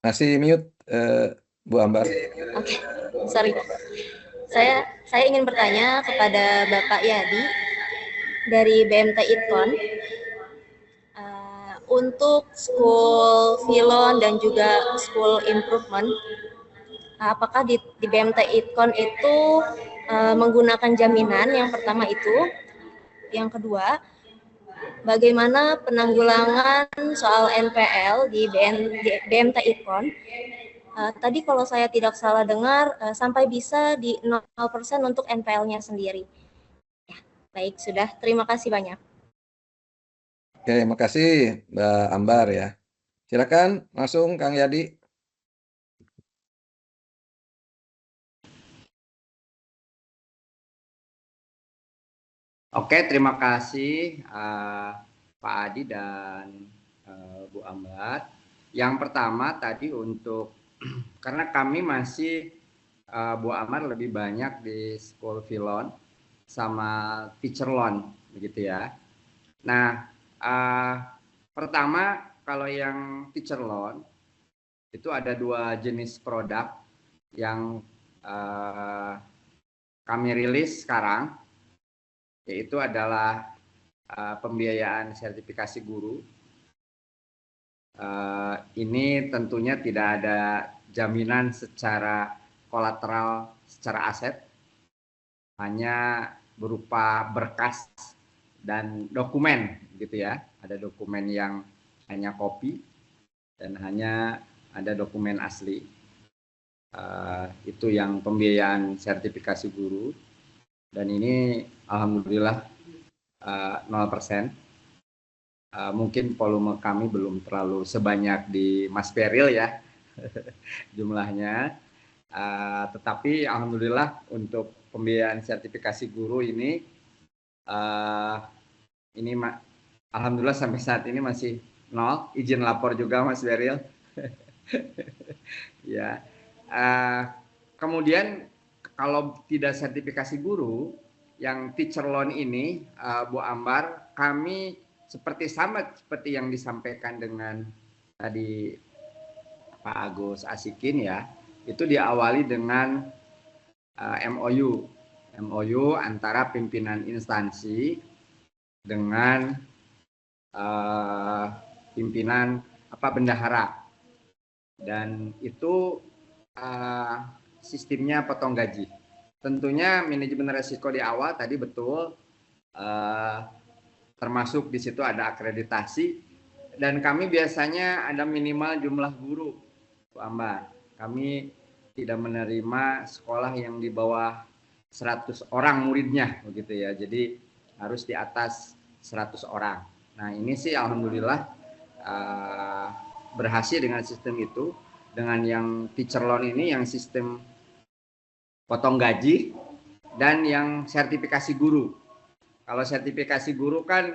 Masih mute, Bu Ambar. Oke, sorry. Saya ingin bertanya kepada Bapak Yadi dari BMT Itkon untuk school Filon dan juga school improvement. Apakah di BMT Itkon itu menggunakan jaminan? Yang pertama itu. Yang kedua, bagaimana penanggulangan soal NPL di BMT Itkon? Tadi kalau saya tidak salah dengar, sampai bisa di 0% untuk NPL-nya sendiri. Ya, baik, sudah. Terima kasih banyak. Oke, makasih Mbak Ambar ya. Silakan langsung Kang Yadi. Oke, terima kasih Pak Adi dan Bu Ambar. Yang pertama tadi untuk karena kami masih Bu Amar lebih banyak di school Filon sama teacher loan begitu ya. Nah, pertama kalau yang teacher loan itu ada 2 jenis produk yang kami rilis sekarang, yaitu adalah pembiayaan sertifikasi guru. Ini tentunya tidak ada jaminan secara kolateral, secara aset, hanya berupa berkas dan dokumen gitu ya. Ada dokumen yang hanya kopi dan hanya ada dokumen asli. Itu yang pembiayaan sertifikasi guru, dan ini alhamdulillah 0%. Mungkin volume kami belum terlalu sebanyak di Mas Peril ya jumlahnya, tetapi alhamdulillah untuk pembiayaan sertifikasi guru ini alhamdulillah sampai saat ini masih 0, izin lapor juga Mas Peril. Ya, kemudian kalau tidak sertifikasi guru, yang teacher loan ini Bu Ambar, kami seperti yang disampaikan dengan tadi Pak Agus Asikin ya, itu diawali dengan MOU antara pimpinan instansi dengan pimpinan bendahara, dan itu sistemnya potong gaji. Tentunya manajemen resiko di awal tadi betul, termasuk di situ ada akreditasi, dan kami biasanya ada minimal jumlah guru, Bu Ambar. Kami tidak menerima sekolah yang di bawah 100 orang muridnya begitu ya. Jadi harus di atas 100 orang. Nah, ini sih alhamdulillah berhasil dengan sistem itu. Dengan yang teacher loan ini yang sistem potong gaji dan yang sertifikasi guru. Kalau sertifikasi guru kan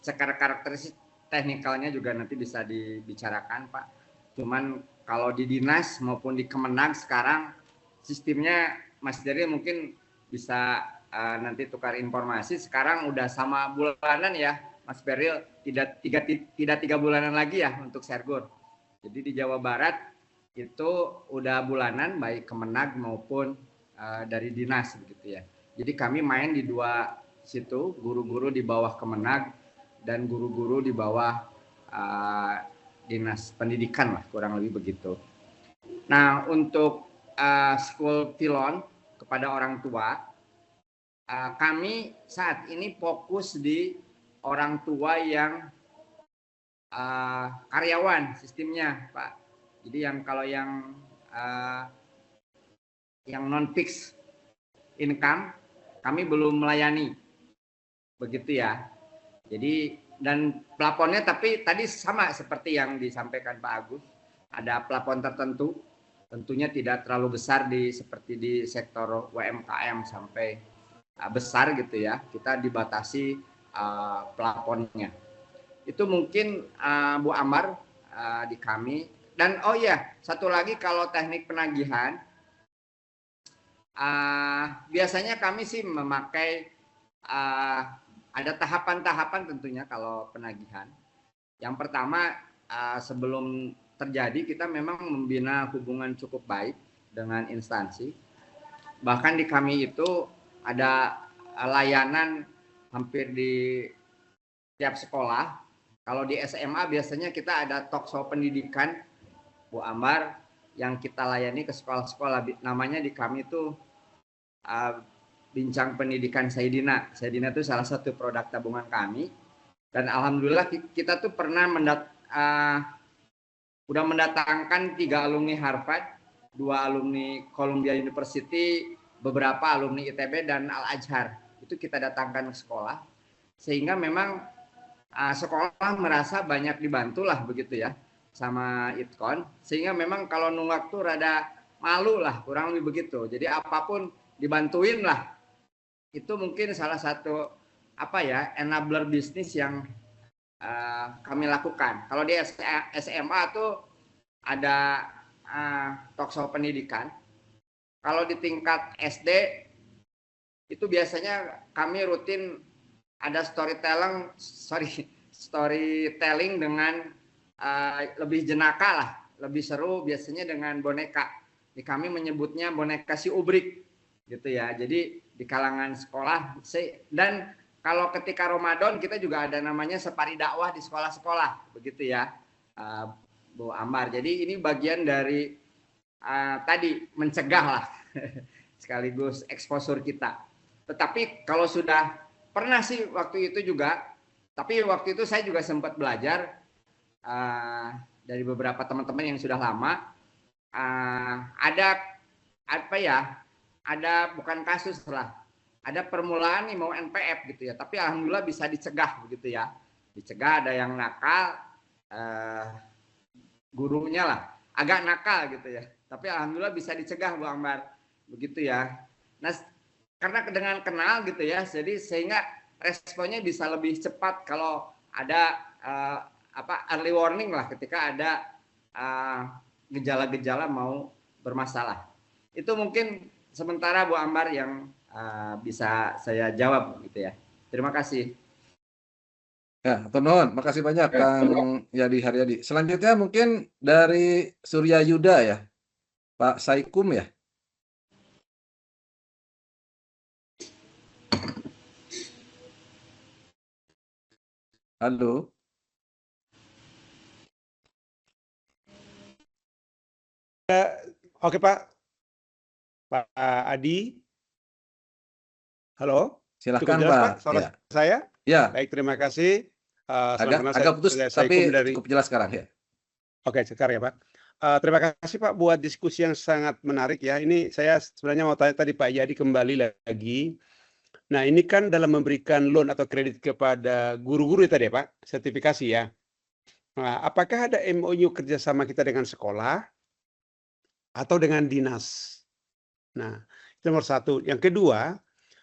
secara karakteristik teknikalnya juga nanti bisa dibicarakan Pak. Cuman kalau di dinas maupun di Kemenag sekarang sistemnya Mas Daryl mungkin bisa nanti tukar informasi. Sekarang udah sama bulanan ya Mas Daryl, tidak 3 bulanan lagi ya untuk Sergur. Jadi di Jawa Barat itu udah bulanan baik Kemenag maupun dari dinas begitu ya. Jadi kami main di 2 situ, guru-guru di bawah Kemenag dan guru-guru di bawah dinas pendidikan lah, kurang lebih begitu. Nah untuk school Filon kepada orang tua, kami saat ini fokus di orang tua yang karyawan sistemnya Pak. Jadi kalau yang non fixed income kami belum melayani, begitu ya. Jadi dan plafonnya tapi tadi sama seperti yang disampaikan Pak Agus, ada plafon tertentu, tentunya tidak terlalu besar seperti di sektor UMKM sampai besar gitu ya. Kita dibatasi plafonnya. Itu mungkin Bu Amar di kami. Dan oh ya, satu lagi kalau teknik penagihan, biasanya kami sih memakai ada tahapan-tahapan tentunya kalau penagihan. Yang pertama sebelum terjadi kita memang membina hubungan cukup baik dengan instansi. Bahkan di kami itu ada layanan hampir di tiap sekolah. Kalau di SMA biasanya kita ada talkshow pendidikan Bu Ambar yang kita layani ke sekolah-sekolah. Namanya di kami itu Bincang Pendidikan Saidina. Saidina itu salah satu produk tabungan kami. Dan alhamdulillah kita tuh pernah udah mendatangkan 3 alumni Harvard, 2 alumni Columbia University, beberapa alumni ITB dan Al-Azhar. Itu kita datangkan ke sekolah. Sehingga memang sekolah merasa banyak dibantu lah begitu ya sama ITKON. Sehingga memang kalau nunggak tuh rada malu lah, kurang lebih begitu. Jadi apapun dibantuin lah. Itu mungkin salah satu enabler bisnis yang kami lakukan. Kalau di SMA tuh ada talkshow pendidikan. Kalau di tingkat SD itu biasanya kami rutin ada storytelling dengan lebih jenaka lah, lebih seru biasanya dengan boneka. Kami menyebutnya boneka si Ubrik gitu ya. Jadi di kalangan sekolah dan kalau ketika Ramadan kita juga ada namanya safari dakwah di sekolah-sekolah begitu ya Bu Ambar. Jadi ini bagian dari tadi mencegah lah sekaligus exposure kita. Tetapi kalau sudah pernah sih waktu itu juga, tapi waktu itu saya juga sempat belajar dari beberapa teman-teman yang sudah lama, ada bukan kasus lah, ada permulaan nih mau NPF gitu ya, tapi alhamdulillah bisa dicegah begitu ya, dicegah. Ada yang nakal, gurunya lah agak nakal gitu ya, tapi alhamdulillah bisa dicegah Bu Ambar begitu ya. Nah karena dengan kenal gitu ya, jadi sehingga responnya bisa lebih cepat kalau ada early warning lah ketika ada gejala-gejala mau bermasalah. Itu mungkin sementara Bu Ambar yang bisa saya jawab gitu ya. Terima kasih. Ya, Tonon, makasih banyak Kang Yadi Haryadi. Selanjutnya mungkin dari Surya Yuda ya, Pak Saikum ya. Halo. Oke Pak. Pak Adi. Halo. Silakan jelas, Pak. Suara Ya. saya? Ya. Baik, terima kasih. Agak putus, tapi cukup jelas sekarang ya. Oke, sekarang ya Pak. Terima kasih Pak buat diskusi yang sangat menarik ya. Ini saya sebenarnya mau tanya tadi Pak Yadi kembali lagi. Nah ini kan dalam memberikan loan atau kredit kepada guru-guru tadi ya Pak, sertifikasi ya. Nah, apakah ada MOU kerjasama kita dengan sekolah atau dengan dinas? Nah, itu nomor satu. Yang kedua,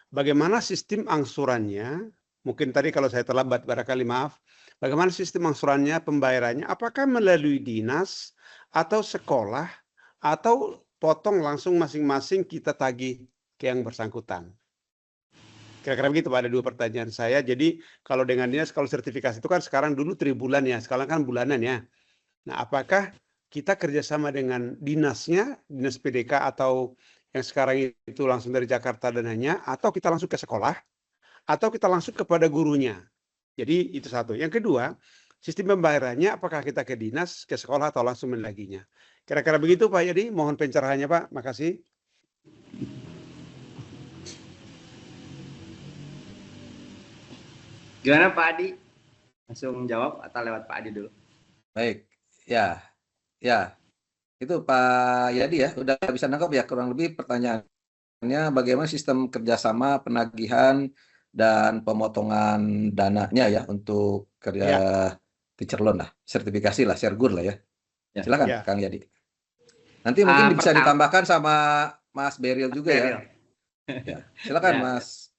bagaimana sistem angsurannya Mungkin tadi kalau saya terlambat, barangkali maaf. Bagaimana sistem angsurannya, pembayarannya? Apakah melalui dinas atau sekolah atau potong langsung masing-masing kita tagih ke yang bersangkutan? Kira-kira begitu Pak, ada 2 pertanyaan saya. Jadi kalau dengan dinas, kalau sertifikasi itu kan sekarang dulu tribulan ya, sekarang kan bulanan ya. Nah, apakah kita kerjasama dengan dinasnya, dinas PDK atau yang sekarang itu langsung dari Jakarta dan hanya, atau kita langsung ke sekolah, atau kita langsung kepada gurunya. Jadi itu satu. Yang kedua, sistem pembayarannya apakah kita ke dinas, ke sekolah, atau langsung menaginya. Kira-kira begitu Pak Yadi, mohon pencerahannya Pak, makasih. Gimana Pak Adi? Langsung jawab atau lewat Pak Adi dulu? Baik, ya, itu Pak Yadi ya, udah bisa nangkap ya kurang lebih pertanyaannya bagaimana sistem kerjasama penagihan dan pemotongan dananya ya untuk kerja teacher loan lah, sertifikasi lah, Sergur lah ya. Silakan Kang Yadi. Nanti mungkin bisa ditambahkan sama Mas Beril juga ya. Silakan Mas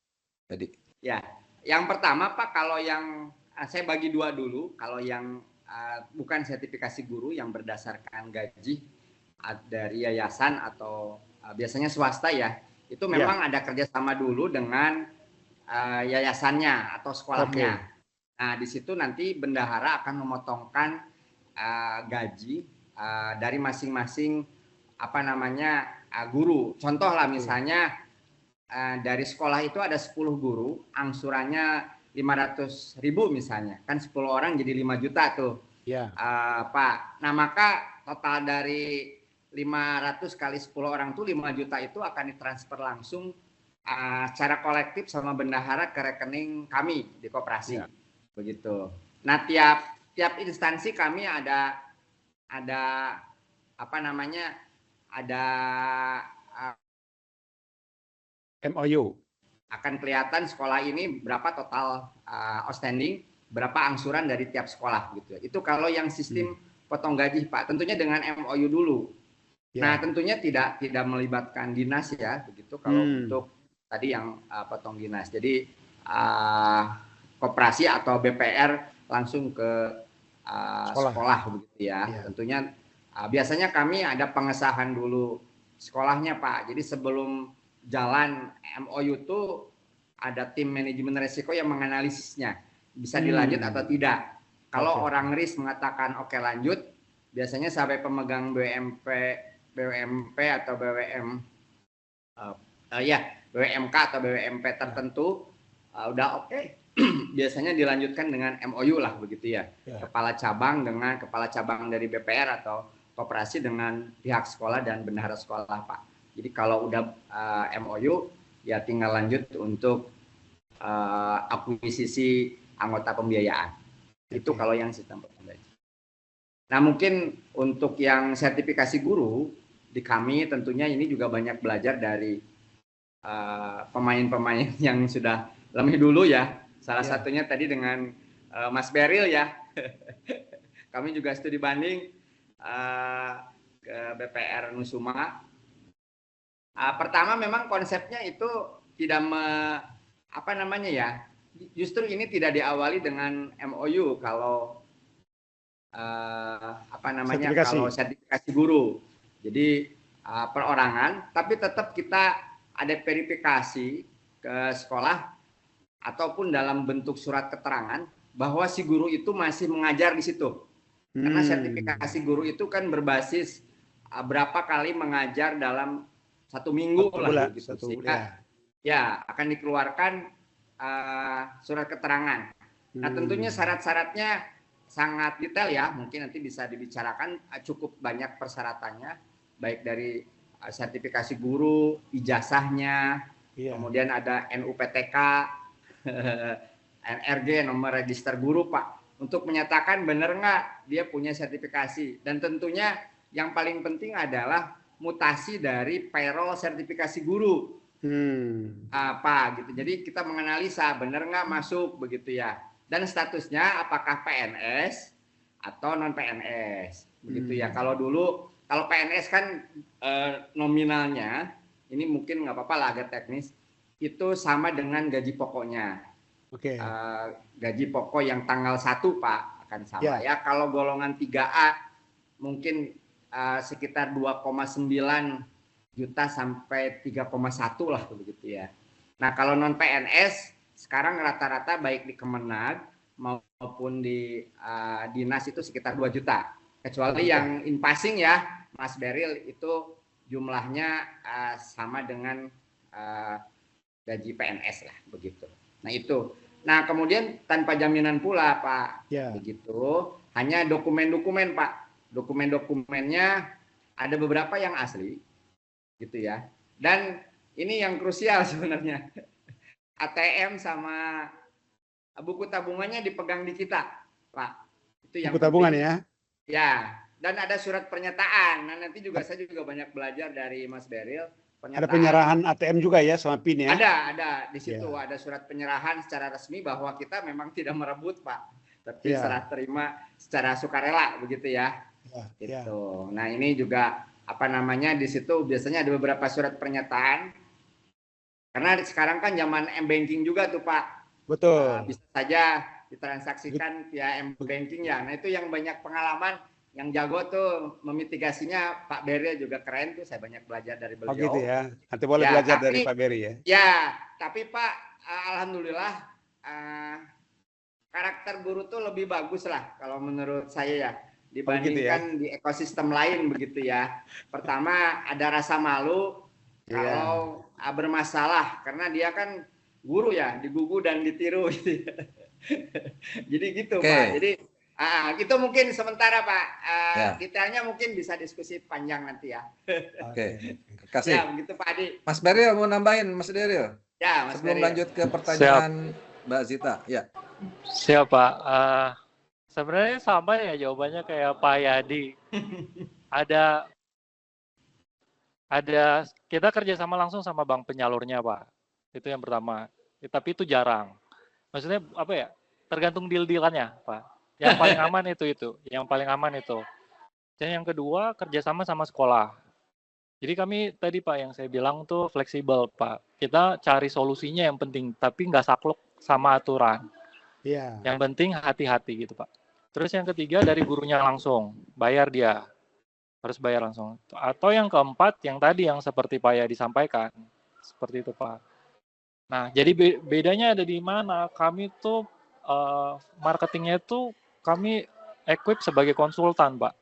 Yadi. Ya, yang pertama Pak, kalau yang saya bagi 2 dulu, kalau yang bukan sertifikasi guru yang berdasarkan gaji dari yayasan atau biasanya swasta ya, itu memang ada kerjasama dulu dengan yayasannya atau sekolahnya. Nah, di situ nanti bendahara akan memotongkan gaji dari masing-masing guru. Contoh lah misalnya dari sekolah itu ada 10 guru, angsurannya 500.000 misalnya, kan 10 orang jadi 5 juta tuh, Pak. Nah, maka total dari 500 kali 10 orang tuh 5 juta itu akan ditransfer langsung secara kolektif sama bendahara ke rekening kami di koperasi, begitu. Nah, tiap instansi kami ada MOU. Akan kelihatan sekolah ini berapa total outstanding, berapa angsuran dari tiap sekolah gitu. Itu kalau yang sistem potong gaji Pak, tentunya dengan MOU dulu. Nah, tentunya tidak melibatkan dinas ya, begitu kalau untuk tadi yang potong dinas. Jadi koperasi atau BPR langsung ke sekolah begitu ya. Tentunya biasanya kami ada pengesahan dulu sekolahnya Pak. Jadi sebelum jalan MOU itu ada tim manajemen resiko yang menganalisisnya bisa dilanjut atau tidak. Kalau orang RIS mengatakan oke lanjut, biasanya sampai pemegang BWMP atau BWMK atau BWMP tertentu udah oke. Biasanya dilanjutkan dengan MOU lah begitu ya. Kepala cabang dengan kepala cabang dari BPR atau koperasi dengan pihak sekolah dan bendahara sekolah Pak. Jadi kalau udah MOU ya tinggal lanjut untuk akuisisi anggota pembiayaan. Itu kalau yang sistem potong gaji. Nah, mungkin untuk yang sertifikasi guru di kami tentunya ini juga banyak belajar dari pemain-pemain yang sudah lebih dulu ya. Salah satunya tadi dengan Mas Beril ya. Kami juga studi banding ke BPR Nusuma. Pertama memang konsepnya itu tidak justru ini tidak diawali dengan MOU kalau kalau sertifikasi guru. Jadi perorangan, tapi tetap kita ada verifikasi ke sekolah ataupun dalam bentuk surat keterangan bahwa si guru itu masih mengajar di situ. Karena sertifikasi guru itu kan berbasis berapa kali mengajar dalam 1 minggu lah gitu. Sehingga akan dikeluarkan surat keterangan. Nah, tentunya syarat-syaratnya sangat detail ya, mungkin nanti bisa dibicarakan, cukup banyak persyaratannya, baik dari sertifikasi guru, ijazahnya, kemudian ada NUPTK, NRG, nomor register guru Pak, untuk menyatakan benar nggak dia punya sertifikasi. Dan tentunya yang paling penting adalah mutasi dari payroll sertifikasi guru. Gitu. Jadi kita menganalisa benar nggak masuk begitu ya. Dan statusnya apakah PNS atau non PNS begitu ya. Kalau PNS kan nominalnya ini mungkin nggak apa-apa lah agak teknis, itu sama dengan gaji pokoknya. Oke. Gaji pokok yang tanggal 1 Pak akan sama ya. Kalau golongan 3A mungkin sekitar 2,9 juta sampai 3,1 lah begitu ya. Nah kalau non PNS sekarang rata-rata baik di Kemenag maupun di dinas itu sekitar 2 juta. Kecuali yang in passing ya Mas Beril itu jumlahnya sama dengan gaji PNS lah begitu. Nah itu. Nah kemudian tanpa jaminan pula Pak. Begitu. Hanya dokumen-dokumen Pak. Dokumen-dokumennya ada beberapa yang asli gitu ya. Dan ini yang krusial sebenarnya. ATM sama buku tabungannya dipegang di kita, Pak. Itu yang buku tabungan ya. Ya, dan ada surat pernyataan. Nah, nanti juga saya juga banyak belajar dari Mas Beril. Ada penyerahan ATM juga ya sama PIN ya? Ada di situ ada surat penyerahan secara resmi bahwa kita memang tidak merebut, Pak. Tapi serah terima secara sukarela begitu ya. Gitu. Nah, ini juga apa namanya di situ biasanya ada beberapa surat pernyataan. Karena sekarang kan zaman M-banking juga tuh, Pak. Betul. Bisa saja ditransaksikan via M-banking ya. Nah, itu yang banyak pengalaman. Yang jago tuh memitigasinya Pak Beril juga keren tuh, saya banyak belajar dari beliau. Oh gitu ya, nanti boleh belajar dari Pak Beril ya. Ya, tapi Pak, alhamdulillah karakter guru tuh lebih bagus lah kalau menurut saya ya dibandingkan di ekosistem lain begitu ya. Pertama ada rasa malu kalau bermasalah karena dia kan guru ya, digugu dan ditiru gitu. Jadi gitu Pak. Jadi itu mungkin sementara Pak. Kitanya mungkin bisa diskusi panjang nanti ya. Oke. Kasih. Ya, begitu Pak Adi. Mas Beril mau nambahin, Mas Beril? Ya, Mas Sebelum Beril. lanjut ke pertanyaan Mbak Zita, ya. Siap Pak. Sebenarnya sama ya jawabannya kayak Pak Yadi. ada kita kerjasama langsung sama bank penyalurnya Pak. Itu yang pertama. Tapi itu jarang. Maksudnya apa ya? Tergantung deal-dealannya Pak. Yang paling aman yang paling aman itu. Dan yang kedua kerjasama sama sekolah. Jadi kami tadi Pak yang saya bilang tuh fleksibel Pak. Kita cari solusinya yang penting, tapi nggak saklek sama aturan. Yang penting hati-hati gitu Pak. Terus yang ketiga dari gurunya langsung, bayar dia. Harus bayar langsung. Atau yang keempat yang tadi yang seperti Pak ya disampaikan. Seperti itu Pak. Nah jadi bedanya ada di mana? Kami tuh marketingnya itu kami equip sebagai konsultan, Pak.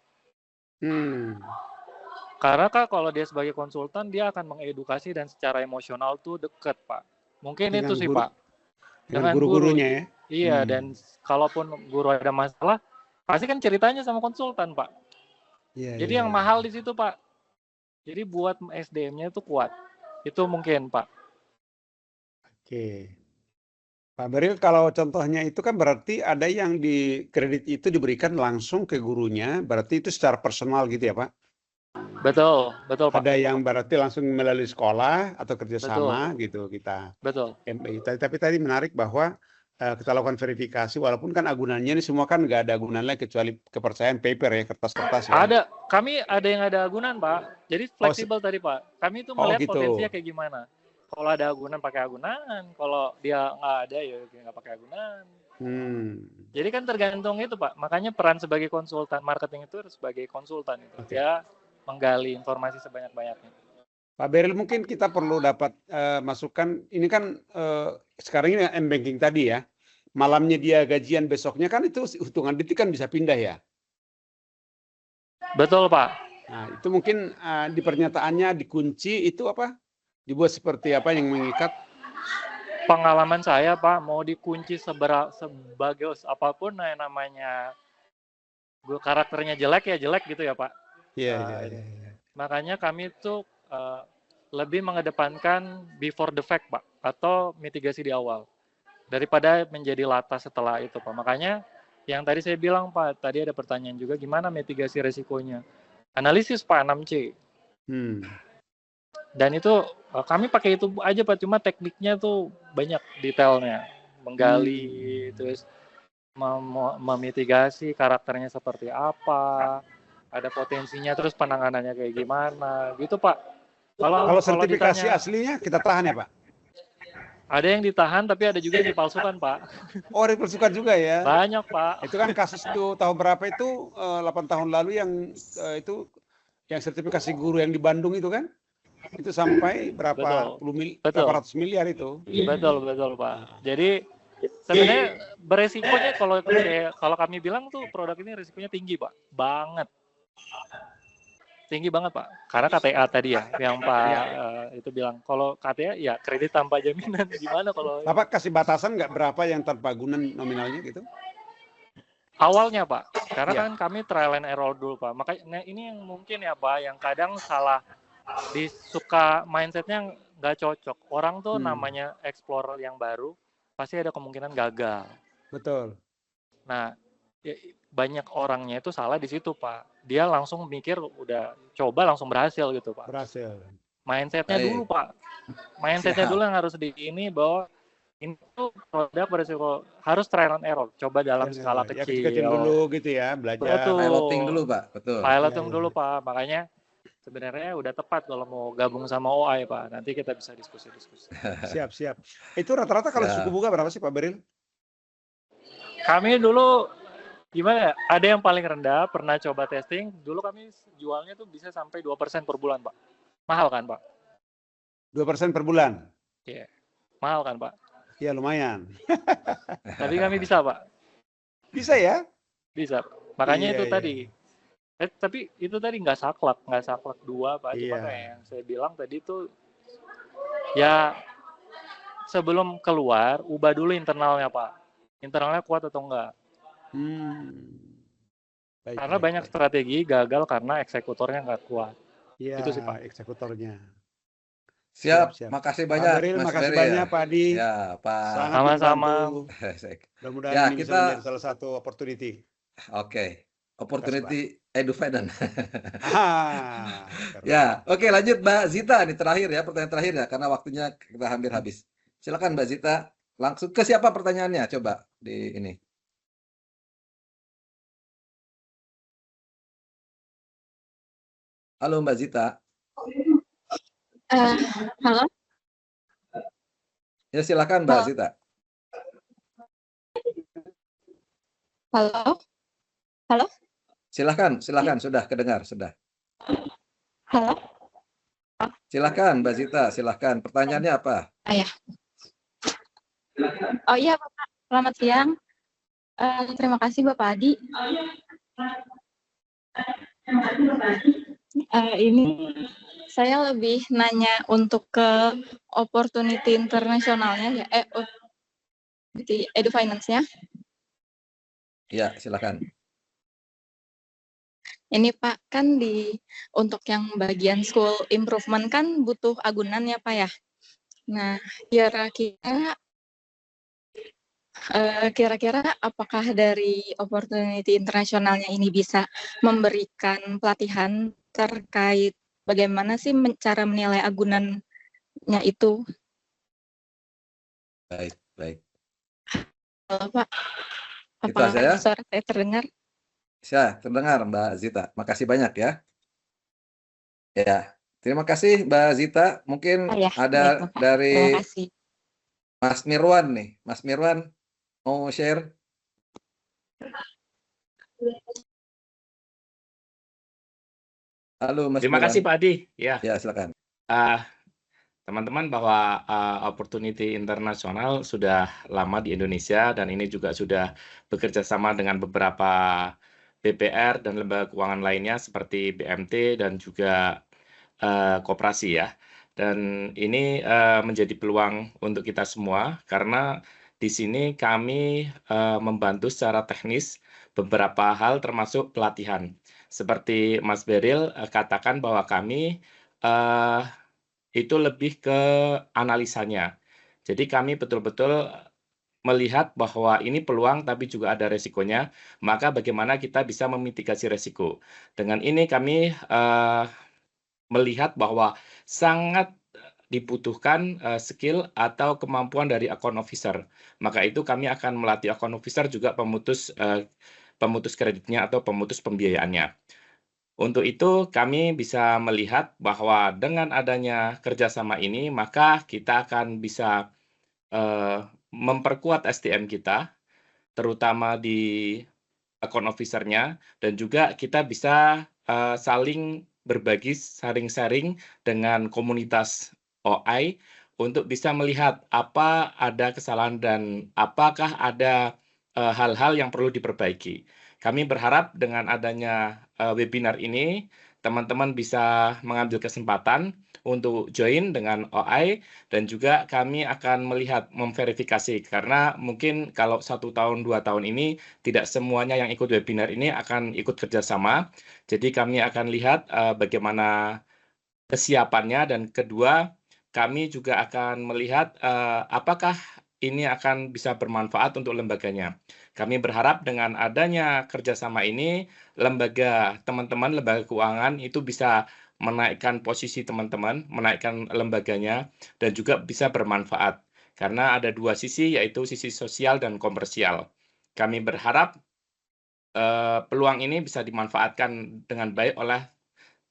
Karena Kak, kalau dia sebagai konsultan, dia akan mengedukasi dan secara emosional tuh deket, Pak. Mungkin dengan itu sih, Pak. Dengan guru-gurunya ya? Iya, dan kalaupun guru ada masalah, pasti kan ceritanya sama konsultan, Pak. Jadi yang mahal di situ, Pak. Jadi buat SDM-nya itu kuat. Itu mungkin, Pak. Oke. Pak Beril, kalau contohnya itu kan berarti ada yang di kredit itu diberikan langsung ke gurunya, berarti itu secara personal gitu ya Pak? Betul Pak. Ada yang berarti langsung melalui sekolah atau kerjasama gitu kita. Betul. MPI. Tapi tadi menarik bahwa kita lakukan verifikasi, walaupun kan agunannya ini semua kan nggak ada agunan lain kecuali kepercayaan paper ya, kertas-kertas ya. Kami ada yang ada agunan Pak, jadi fleksibel tadi Pak. Kami itu melihat gitu. potensinya kayak gimana. Kalau ada agunan pakai agunan, kalau dia nggak ada ya nggak pakai agunan. Jadi kan tergantung itu Pak. Makanya peran sebagai konsultan marketing itu harus sebagai konsultan itu. Dia menggali informasi sebanyak-banyaknya. Pak Beril, mungkin kita perlu dapat masukan. Ini kan sekarang ini M-banking tadi ya. Malamnya dia gajian, besoknya kan itu hitungan detik kan bisa pindah ya. Betul Pak. Nah itu mungkin di pernyataannya dikunci itu apa? Dibuat seperti apa yang mengikat? Pengalaman saya Pak, mau dikunci sebagai apapun yang namanya karakternya jelek ya jelek gitu ya Pak. Iya. Makanya kami tuh lebih mengedepankan before the fact Pak, atau mitigasi di awal daripada menjadi lata setelah itu Pak. Makanya yang tadi saya bilang Pak, tadi ada pertanyaan juga gimana mitigasi resikonya. Analisis Pak 6C. Dan itu kami pakai itu aja Pak, cuma tekniknya tuh banyak detailnya, menggali, terus memitigasi karakternya seperti apa, ada potensinya, terus penanganannya kayak gimana, gitu Pak. Kalau sertifikasi ditanya, aslinya kita tahan ya Pak? Ada yang ditahan tapi ada juga yang dipalsukan, Pak. Oh, dipalsukan juga ya? Banyak, Pak. Itu kan kasus itu tahun berapa itu? 8 tahun lalu yang itu yang sertifikasi guru yang di Bandung itu kan? Itu sampai berapa berapa ratus miliar itu? Betul, Pak. Jadi sebenarnya beresikonya kalau kami bilang tuh produk ini risikonya tinggi, Pak. Tinggi banget, Pak. Karena KTA tadi ya, yang Pak itu bilang. Kalau KTA ya kredit tanpa jaminan. Gimana kalau... Bapak kasih batasan nggak berapa yang tanpa guna nominalnya gitu? Awalnya, Pak. Karena kan kami trial and error dulu, Pak. Makanya ini yang mungkin ya, Pak, yang kadang salah disuka mindsetnya nggak cocok. Orang tuh namanya explore yang baru, pasti ada kemungkinan gagal. Betul. Nah, ya, banyak orangnya itu salah di situ, Pak. Dia langsung mikir udah coba langsung berhasil gitu, Pak. Berhasil. Mindsetnya dulu, Pak. Mindsetnya dulu yang harus di ini bahwa ini tuh produk beresiko harus trial and error. Coba dalam skala kecil. Kecil dulu gitu ya, belajar. Betul. Piloting dulu, Pak. Betul. Piloting dulu, Pak. Makanya sebenarnya udah tepat kalau mau gabung sama OI, Pak. Nanti kita bisa diskusi-diskusi. Siap. Itu rata-rata kalau suku bunga berapa sih, Pak Beril? Kami dulu gimana ya? Ada yang paling rendah, pernah coba testing. Dulu kami jualnya tuh bisa sampai 2% per bulan, Pak. Mahal kan, Pak? 2% per bulan? Iya. Mahal kan, Pak? Iya, lumayan. Tapi kami bisa, Pak. Bisa ya? Bisa. Makanya itu tadi. Tapi itu tadi nggak saklek 2, Pak. Cuma kayak yang saya bilang tadi tuh, ya sebelum keluar, ubah dulu internalnya, Pak. Internalnya kuat atau enggak? Karena banyak strategi gagal karena eksekutornya nggak kuat. Iya, itu sih, Pak. Eksekutornya. Siap. Makasih banyak, Beril, Mas makasih Beril. banyak, Pak Adi. Ya, Pak. Sama-sama. Mudah-mudahan Ya, ini bisa kita menjadi salah satu opportunity. Oke. Opportunity edufiden. Keren. Ya, oke, lanjut Mbak Zita nih terakhir ya, pertanyaan terakhir ya, karena waktunya kita hampir habis. Silakan Mbak Zita, langsung ke siapa pertanyaannya? Coba di ini. Halo Mbak Zita. Halo. Ya silakan Mbak Zita. Halo. Halo. Silakan, sudah kedengar, sudah. Halo. Silakan Mbak Zita, silakan. Pertanyaannya apa? Ya. Oh iya, Bapak. Selamat siang. Terima kasih Bapak Adi. Ini saya lebih nanya untuk ke opportunity internasionalnya ya, di EduFinance-nya. Ya, silakan. Ini Pak, kan untuk yang bagian school improvement kan butuh agunan ya Pak ya. Nah, kira-kira apakah dari opportunity internasionalnya ini bisa memberikan pelatihan terkait bagaimana sih cara menilai agunannya itu? Baik. Halo Pak, Itu apa saya? suara saya terdengar? Ya, terdengar Mbak Zita. Makasih banyak ya. Ya, terima kasih Mbak Zita. Mungkin ada dari Mas Mirwan nih. Mas Mirwan mau share? Halo Mas Terima Mirwan. kasih Pak Adi. Ya, silakan. Teman-teman, bahwa opportunity internasional sudah lama di Indonesia dan ini juga sudah bekerja sama dengan beberapa BPR dan lembaga keuangan lainnya seperti BMT dan juga koperasi ya. Dan ini menjadi peluang untuk kita semua karena di sini kami membantu secara teknis beberapa hal termasuk pelatihan. Seperti Mas Beril katakan bahwa kami itu lebih ke analisanya. Jadi kami betul-betul melihat bahwa ini peluang tapi juga ada resikonya, maka bagaimana kita bisa memitigasi resiko. Dengan ini kami melihat bahwa sangat dibutuhkan skill atau kemampuan dari account officer. Maka itu kami akan melatih account officer juga pemutus kreditnya atau pemutus pembiayaannya. Untuk itu kami bisa melihat bahwa dengan adanya kerjasama ini, maka kita akan bisa memperkuat SDM kita, terutama di account officer-nya, dan juga kita bisa saling berbagi, sharing-sharing dengan komunitas OI untuk bisa melihat apa ada kesalahan dan apakah ada hal-hal yang perlu diperbaiki. Kami berharap dengan adanya webinar ini, teman-teman bisa mengambil kesempatan untuk join dengan OI, dan juga kami akan melihat, memverifikasi, karena mungkin kalau 1 tahun, 2 tahun ini, tidak semuanya yang ikut webinar ini akan ikut kerjasama. Jadi kami akan lihat bagaimana kesiapannya, dan kedua, kami juga akan melihat apakah ini akan bisa bermanfaat untuk lembaganya. Kami berharap dengan adanya kerjasama ini, teman-teman lembaga keuangan itu bisa menaikkan posisi teman-teman, menaikkan lembaganya, dan juga bisa bermanfaat. Karena ada 2 sisi, yaitu sisi sosial dan komersial. Kami berharap peluang ini bisa dimanfaatkan dengan baik oleh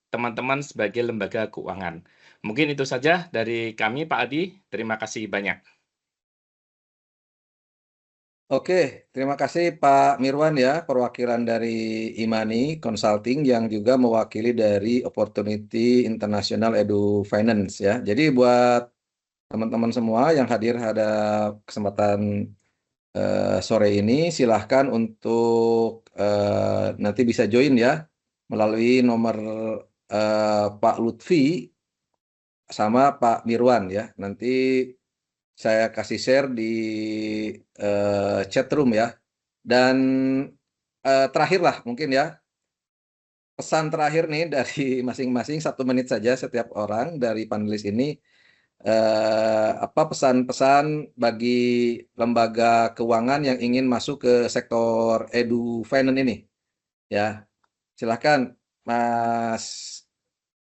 teman-teman sebagai lembaga keuangan. Mungkin itu saja dari kami, Pak Adi. Terima kasih banyak. Oke, terima kasih Pak Mirwan ya, perwakilan dari Imani Consulting yang juga mewakili dari Opportunity International Edu Finance ya. Jadi buat teman-teman semua yang hadir pada kesempatan sore ini, silahkan untuk nanti bisa join ya melalui nomor Pak Lutfi sama Pak Mirwan ya. Nanti saya kasih share di chat room ya. Dan terakhirlah mungkin ya, pesan terakhir nih dari masing-masing 1 menit saja setiap orang dari panelis ini, apa pesan-pesan bagi lembaga keuangan yang ingin masuk ke sektor edu finance ini ya. Silahkan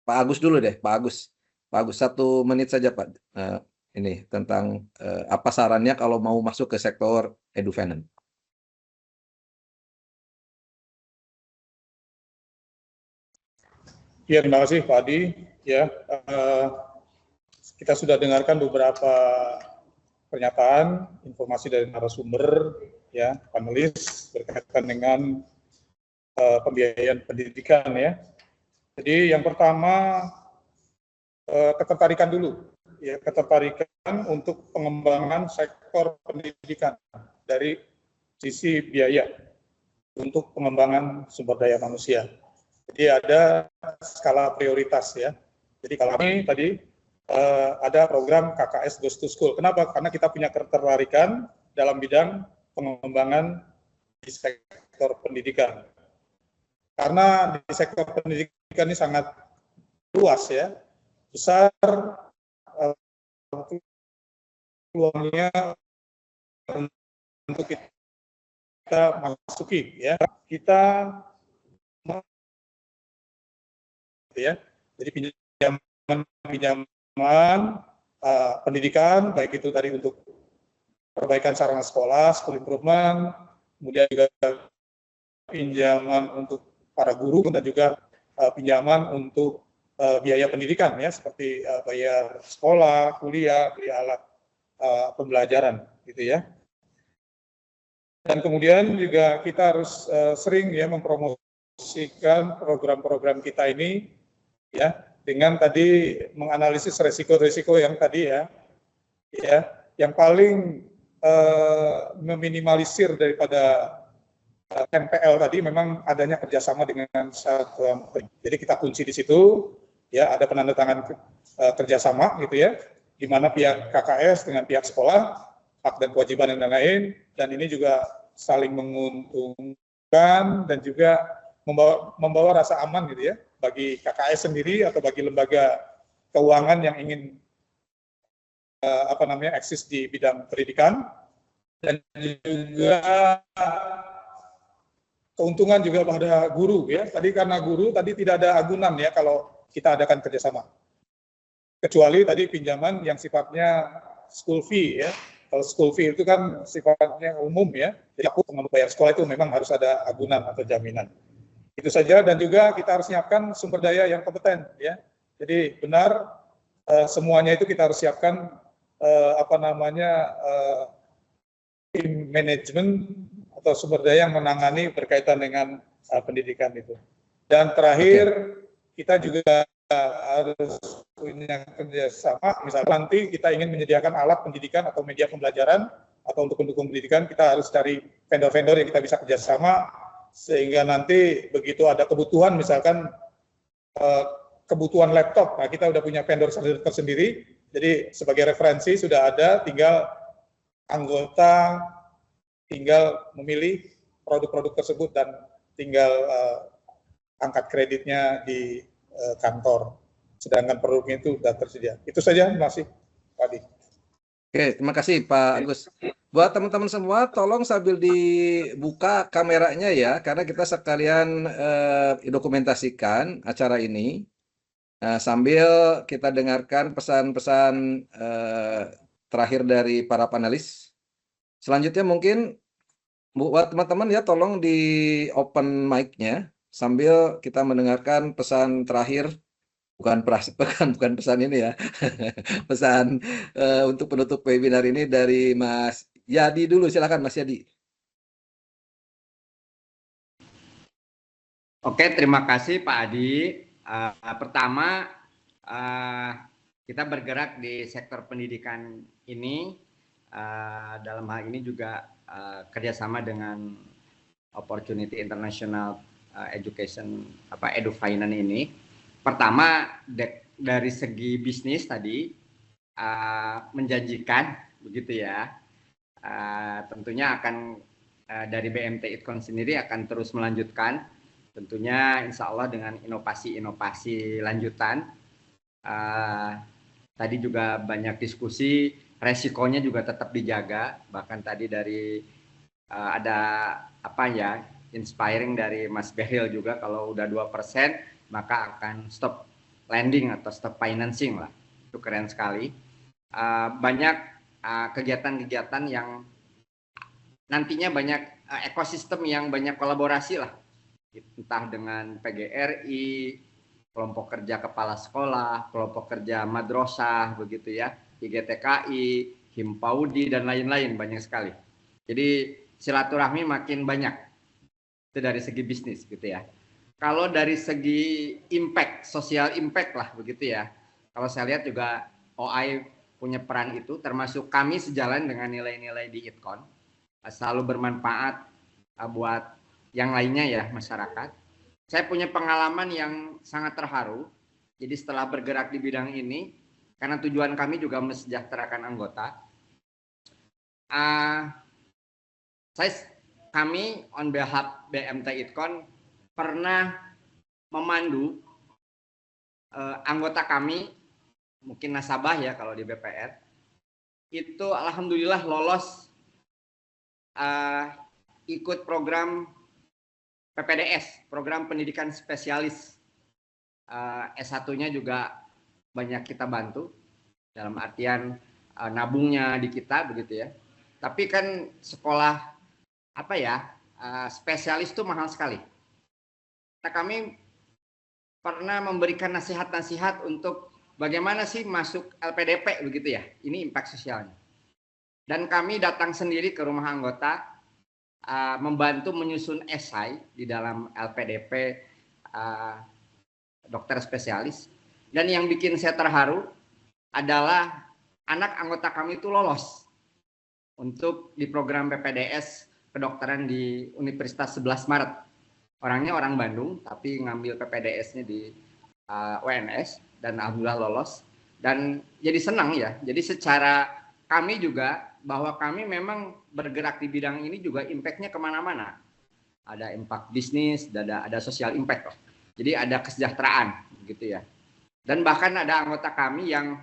Pak Agus dulu deh, Pak Agus 1 menit saja Pak. Ini tentang apa sarannya kalau mau masuk ke sektor edu finance. Ya, terima kasih Pak Adi. Ya, kita sudah dengarkan beberapa pernyataan, informasi dari narasumber, ya, panelis berkaitan dengan pembiayaan pendidikan ya. Jadi yang pertama ketertarikan dulu. Ya, ketertarikan untuk pengembangan sektor pendidikan dari sisi biaya untuk pengembangan sumber daya manusia. Jadi ada skala prioritas ya. Jadi kalau kami tadi ada program KKS Goes to School. Kenapa? Karena kita punya ketertarikan dalam bidang pengembangan di sektor pendidikan. Karena di sektor pendidikan ini sangat luas ya, besar peluangnya untuk kita masuki ya. Kita ya, jadi pinjaman pendidikan, baik itu tadi untuk perbaikan sarana sekolah, school improvement, kemudian juga pinjaman untuk para guru dan juga pinjaman untuk biaya pendidikan ya, seperti bayar sekolah, kuliah, beli alat pembelajaran gitu ya. Dan kemudian juga kita harus sering ya mempromosikan program-program kita ini ya, dengan tadi menganalisis resiko-resiko yang tadi ya, yang paling meminimalisir daripada NPL tadi memang adanya kerjasama dengan satuan. Jadi kita kunci di situ ya, ada penandatangan kerjasama gitu ya, di mana pihak KKS dengan pihak sekolah, hak dan kewajiban dan lain-lain, dan ini juga saling menguntungkan dan juga membawa rasa aman gitu ya, bagi KKS sendiri atau bagi lembaga keuangan yang ingin eksis di bidang pendidikan, dan juga keuntungan juga pada guru ya. Tadi karena guru tadi tidak ada agunan ya kalau kita adakan kerjasama. Kecuali tadi pinjaman yang sifatnya school fee ya. Kalau school fee itu kan sifatnya umum ya. Jadi aku membayar sekolah itu memang harus ada agunan atau jaminan. Itu saja, dan juga kita harus siapkan sumber daya yang kompeten ya. Jadi benar semuanya itu kita harus siapkan tim manajemen atau sumber daya yang menangani berkaitan dengan pendidikan itu. Dan terakhir kita juga harus punya kerjasama, misalnya nanti kita ingin menyediakan alat pendidikan atau media pembelajaran atau untuk mendukung pendidikan, kita harus cari vendor-vendor yang kita bisa kerjasama, sehingga nanti begitu ada kebutuhan, misalkan kebutuhan laptop, nah kita udah punya vendor tersendiri, jadi sebagai referensi sudah ada, tinggal anggota tinggal memilih produk-produk tersebut dan tinggal angkat kreditnya di kantor, sedangkan produknya itu sudah tersedia. Itu saja, terima kasih Pak Adi. Oke, terima kasih Pak Agus. Buat teman-teman semua, tolong sambil dibuka kameranya ya, karena kita sekalian dokumentasikan acara ini. Sambil kita dengarkan pesan-pesan terakhir dari para panelis. Selanjutnya mungkin buat teman-teman ya, tolong di open mic-nya sambil kita mendengarkan pesan terakhir, bukan pesan ini ya, pesan untuk penutup webinar ini dari Mas Yadi dulu, silakan Mas Yadi. Oke, terima kasih Pak Adi. Pertama, kita bergerak di sektor pendidikan ini, dalam hal ini juga kerjasama dengan Opportunity International Education EduFinance ini. Pertama, dari segi bisnis tadi menjanjikan, begitu ya. Tentunya akan dari BMT ITKON sendiri akan terus melanjutkan, tentunya insya Allah dengan inovasi-inovasi lanjutan. Tadi juga banyak diskusi, resikonya juga tetap dijaga, bahkan tadi dari ada inspiring dari Mas Behril juga, kalau udah 2% maka akan stop lending atau stop financing lah. Itu keren sekali. Banyak kegiatan-kegiatan yang nantinya banyak ekosistem yang banyak kolaborasi lah, entah dengan PGRI, kelompok kerja kepala sekolah, kelompok kerja madrasah, begitu ya, IGTKI, Himpaudi dan lain-lain, banyak sekali. Jadi silaturahmi makin banyak. Itu dari segi bisnis, gitu ya. Kalau dari segi impact, social impact lah, begitu ya. Kalau saya lihat juga OI punya peran itu, termasuk kami sejalan dengan nilai-nilai di ITKON, selalu bermanfaat buat yang lainnya ya, masyarakat. Saya punya pengalaman yang sangat terharu. Jadi setelah bergerak di bidang ini, karena tujuan kami juga mesejahterakan anggota, kami on behalf BMT ITKON pernah memandu anggota kami, mungkin nasabah ya kalau di BPR, itu alhamdulillah lolos ikut program PPDS, program pendidikan spesialis. S1-nya juga banyak kita bantu, dalam artian nabungnya di kita, begitu ya. Tapi kan sekolah spesialis itu mahal sekali. Nah, kami pernah memberikan nasihat-nasihat untuk bagaimana sih masuk LPDP, begitu ya. Ini impact sosialnya. Dan kami datang sendiri ke rumah anggota, membantu menyusun esai di dalam LPDP dokter spesialis. Dan yang bikin saya terharu adalah anak anggota kami itu lolos untuk di program PPDS kedokteran di Universitas 11 Maret. Orangnya orang Bandung, tapi ngambil PPDS-nya di UNS, dan alhamdulillah lolos. Dan jadi senang ya, jadi secara kami juga, bahwa kami memang bergerak di bidang ini juga impact-nya kemana-mana. Ada impact bisnis, ada social impact. Jadi ada kesejahteraan, gitu ya. Dan bahkan ada anggota kami yang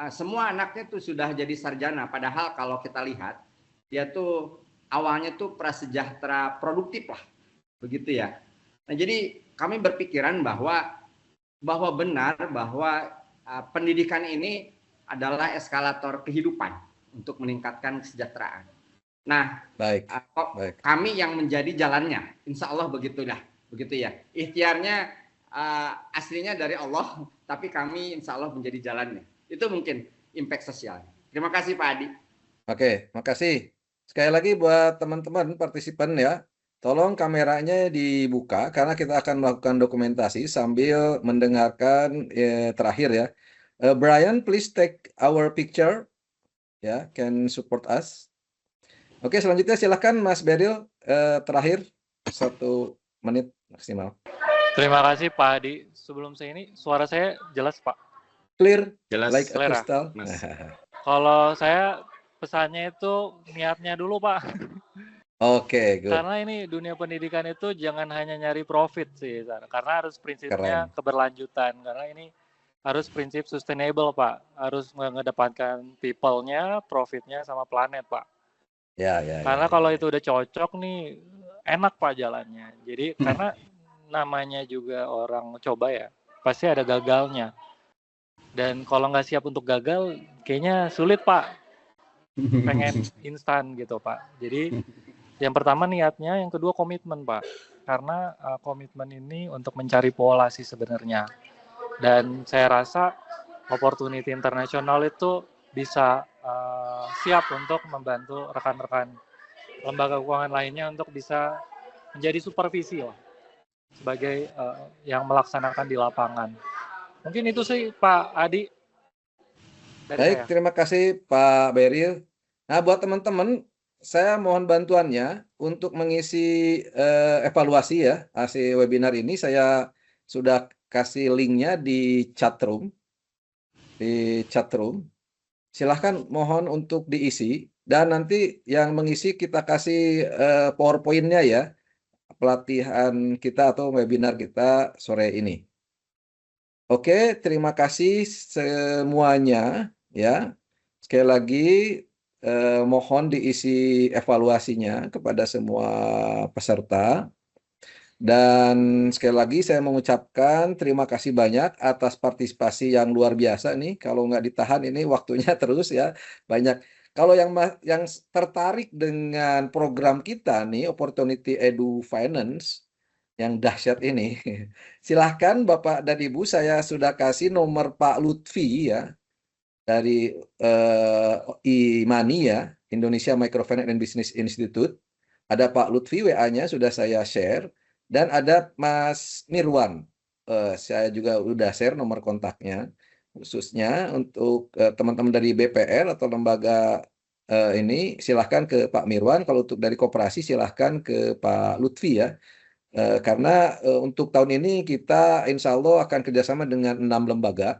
semua anaknya tuh sudah jadi sarjana, padahal kalau kita lihat, dia tuh awalnya tuh prasejahtera produktif lah, begitu ya. Nah, jadi kami berpikiran bahwa benar bahwa pendidikan ini adalah eskalator kehidupan untuk meningkatkan kesejahteraan. Nah, baik. Kami yang menjadi jalannya, insya Allah begitulah, begitu ya. Ikhtiarnya aslinya dari Allah, tapi kami insya Allah menjadi jalannya. Itu mungkin. impact sosial. Terima kasih Pak Adi. Oke, makasih. Sekali lagi buat teman-teman partisipan ya, tolong kameranya dibuka karena kita akan melakukan dokumentasi sambil mendengarkan terakhir ya. Brian, please take our picture. Ya, can support us. Oke, selanjutnya silakan Mas Beril, terakhir 1 menit maksimal. Terima kasih Pak Adi. Sebelum saya ini, suara saya jelas Pak? Clear, Jelas, like a clear, crystal. Mas. Kalau saya pesannya itu niatnya dulu Pak. Oke, good. Karena ini dunia pendidikan itu jangan hanya nyari profit sih, karena harus prinsipnya Keren. keberlanjutan. Karena ini harus prinsip sustainable Pak, harus mengedepankan people-nya, profit-nya, sama planet Pak. Ya. Karena kalau itu udah cocok nih, enak Pak jalannya. Jadi karena namanya juga orang coba ya, pasti ada gagalnya. Dan kalau nggak siap untuk gagal, kayaknya sulit Pak. Pengen instan gitu Pak. Jadi yang pertama niatnya, yang kedua komitmen Pak. Karena komitmen ini untuk mencari pola sih sebenarnya. Dan saya rasa opportunity internasional itu bisa siap untuk membantu rekan-rekan lembaga keuangan lainnya untuk bisa menjadi supervisi lah, sebagai yang melaksanakan di lapangan. Mungkin itu sih Pak Adi dari Baik, saya. terima kasih Pak Beril. Nah, buat teman-teman, saya mohon bantuannya untuk mengisi evaluasi ya, hasil webinar ini. Saya sudah kasih linknya di chatroom. Silahkan mohon untuk diisi. Dan nanti yang mengisi kita kasih PowerPoint-nya ya, pelatihan kita atau webinar kita sore ini. Oke, terima kasih semuanya ya. Sekali lagi mohon diisi evaluasinya kepada semua peserta. Dan sekali lagi saya mengucapkan terima kasih banyak atas partisipasi yang luar biasa nih. Kalau nggak ditahan ini waktunya terus ya banyak. Kalau yang tertarik dengan program kita nih, Opportunity Edu Finance, yang dahsyat ini, silahkan Bapak dan Ibu, saya sudah kasih nomor Pak Lutfi ya, dari IMANI ya, Indonesia Microfinance and Business Institute. Ada Pak Lutfi, WA-nya sudah saya share, dan ada Mas Mirwan, saya juga udah share nomor kontaknya, khususnya untuk teman-teman dari BPR atau lembaga ini, silahkan ke Pak Mirwan. Kalau untuk dari koperasi silahkan ke Pak Lutfi ya. Karena untuk tahun ini kita insya Allah akan kerjasama dengan 6 lembaga.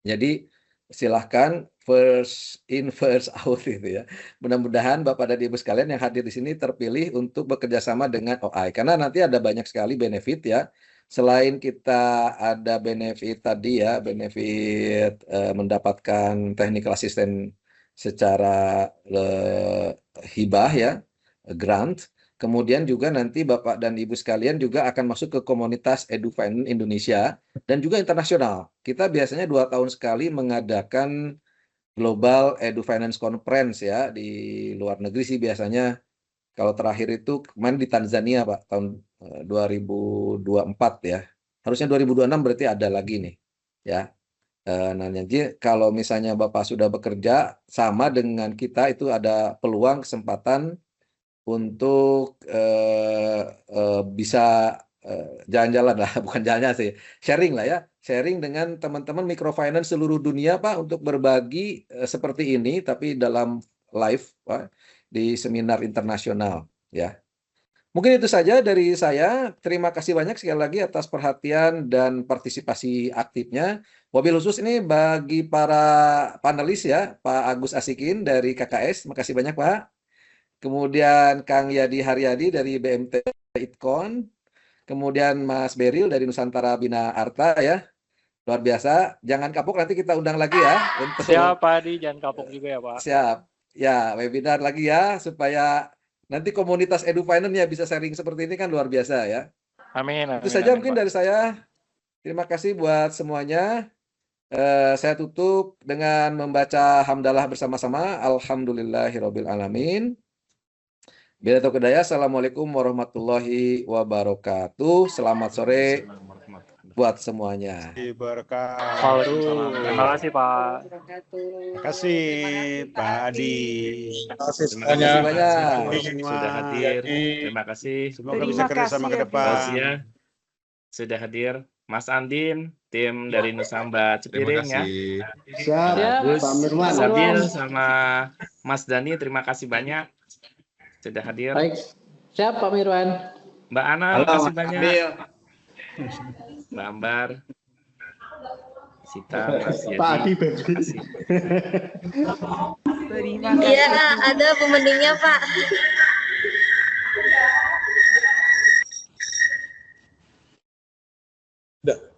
Jadi silahkan first in first out itu ya. Mudah-mudahan Bapak dan Ibu sekalian yang hadir di sini terpilih untuk bekerjasama dengan OI. Karena nanti ada banyak sekali benefit ya. Selain kita ada benefit tadi ya, benefit mendapatkan technical assistant secara hibah ya, grant. Kemudian juga nanti Bapak dan Ibu sekalian juga akan masuk ke komunitas EduFinance Indonesia dan juga internasional. Kita biasanya 2 tahun sekali mengadakan Global EduFinance Conference ya, di luar negeri sih biasanya. Kalau terakhir itu kemarin di Tanzania Pak, tahun 2024 ya. Harusnya 2026 berarti ada lagi nih ya. Nah, jadi kalau misalnya Bapak sudah bekerja sama dengan kita, itu ada peluang kesempatan untuk bisa jalan-jalan lah, bukan jalannya sih, sharing lah ya, sharing dengan teman-teman microfinance seluruh dunia Pak, untuk berbagi seperti ini, tapi dalam live Pak, di seminar internasional ya. Mungkin itu saja dari saya. Terima kasih banyak sekali lagi atas perhatian dan partisipasi aktifnya. Wabil khusus ini bagi para panelis ya, Pak Agus Asikin dari KKS, makasih banyak Pak. Kemudian Kang Yadi Haryadi dari BMT Itkon, kemudian Mas Beril dari Nusantara Bina Arta ya, luar biasa. Jangan kapok, nanti kita undang lagi ya. Untuk... Siap Pak Adi, jangan kapok juga ya Pak. Siap, ya webinar lagi ya, supaya nanti komunitas EduFinance ya bisa sharing seperti ini kan luar biasa ya. Amin. Itu saja mungkin dari saya. Terima kasih buat semuanya. Saya tutup dengan membaca hamdalah bersama-sama. Alhamdulillahirabbil alamin. Bila tahu kedaya, assalamualaikum warahmatullahi wabarakatuh. Selamat sore. buat semuanya. Waalaikumsalam. Terima kasih Pak. Terima kasih Pak Adi. Terima kasih Terima semuanya. kasih banyak. sudah hadir. Terima kasih. Semoga bisa kerjasama ke depan. Fauzia sudah hadir. Mas Andin, tim dari Nusamba Cipiring ya. Siap, Bagus. Pak Mirwan. Mas Abil sama Mas Dani, terima kasih banyak sudah hadir. Baik, siap Pak Mirwan. Mbak Ana, Halo, terima kasih Mas banyak. Abil. Mbak Ambar, Sita, Mas Yadi. Pak Adi Terima kasih. Terima Iya, kasih. ada pemendingnya, Pak. Udah.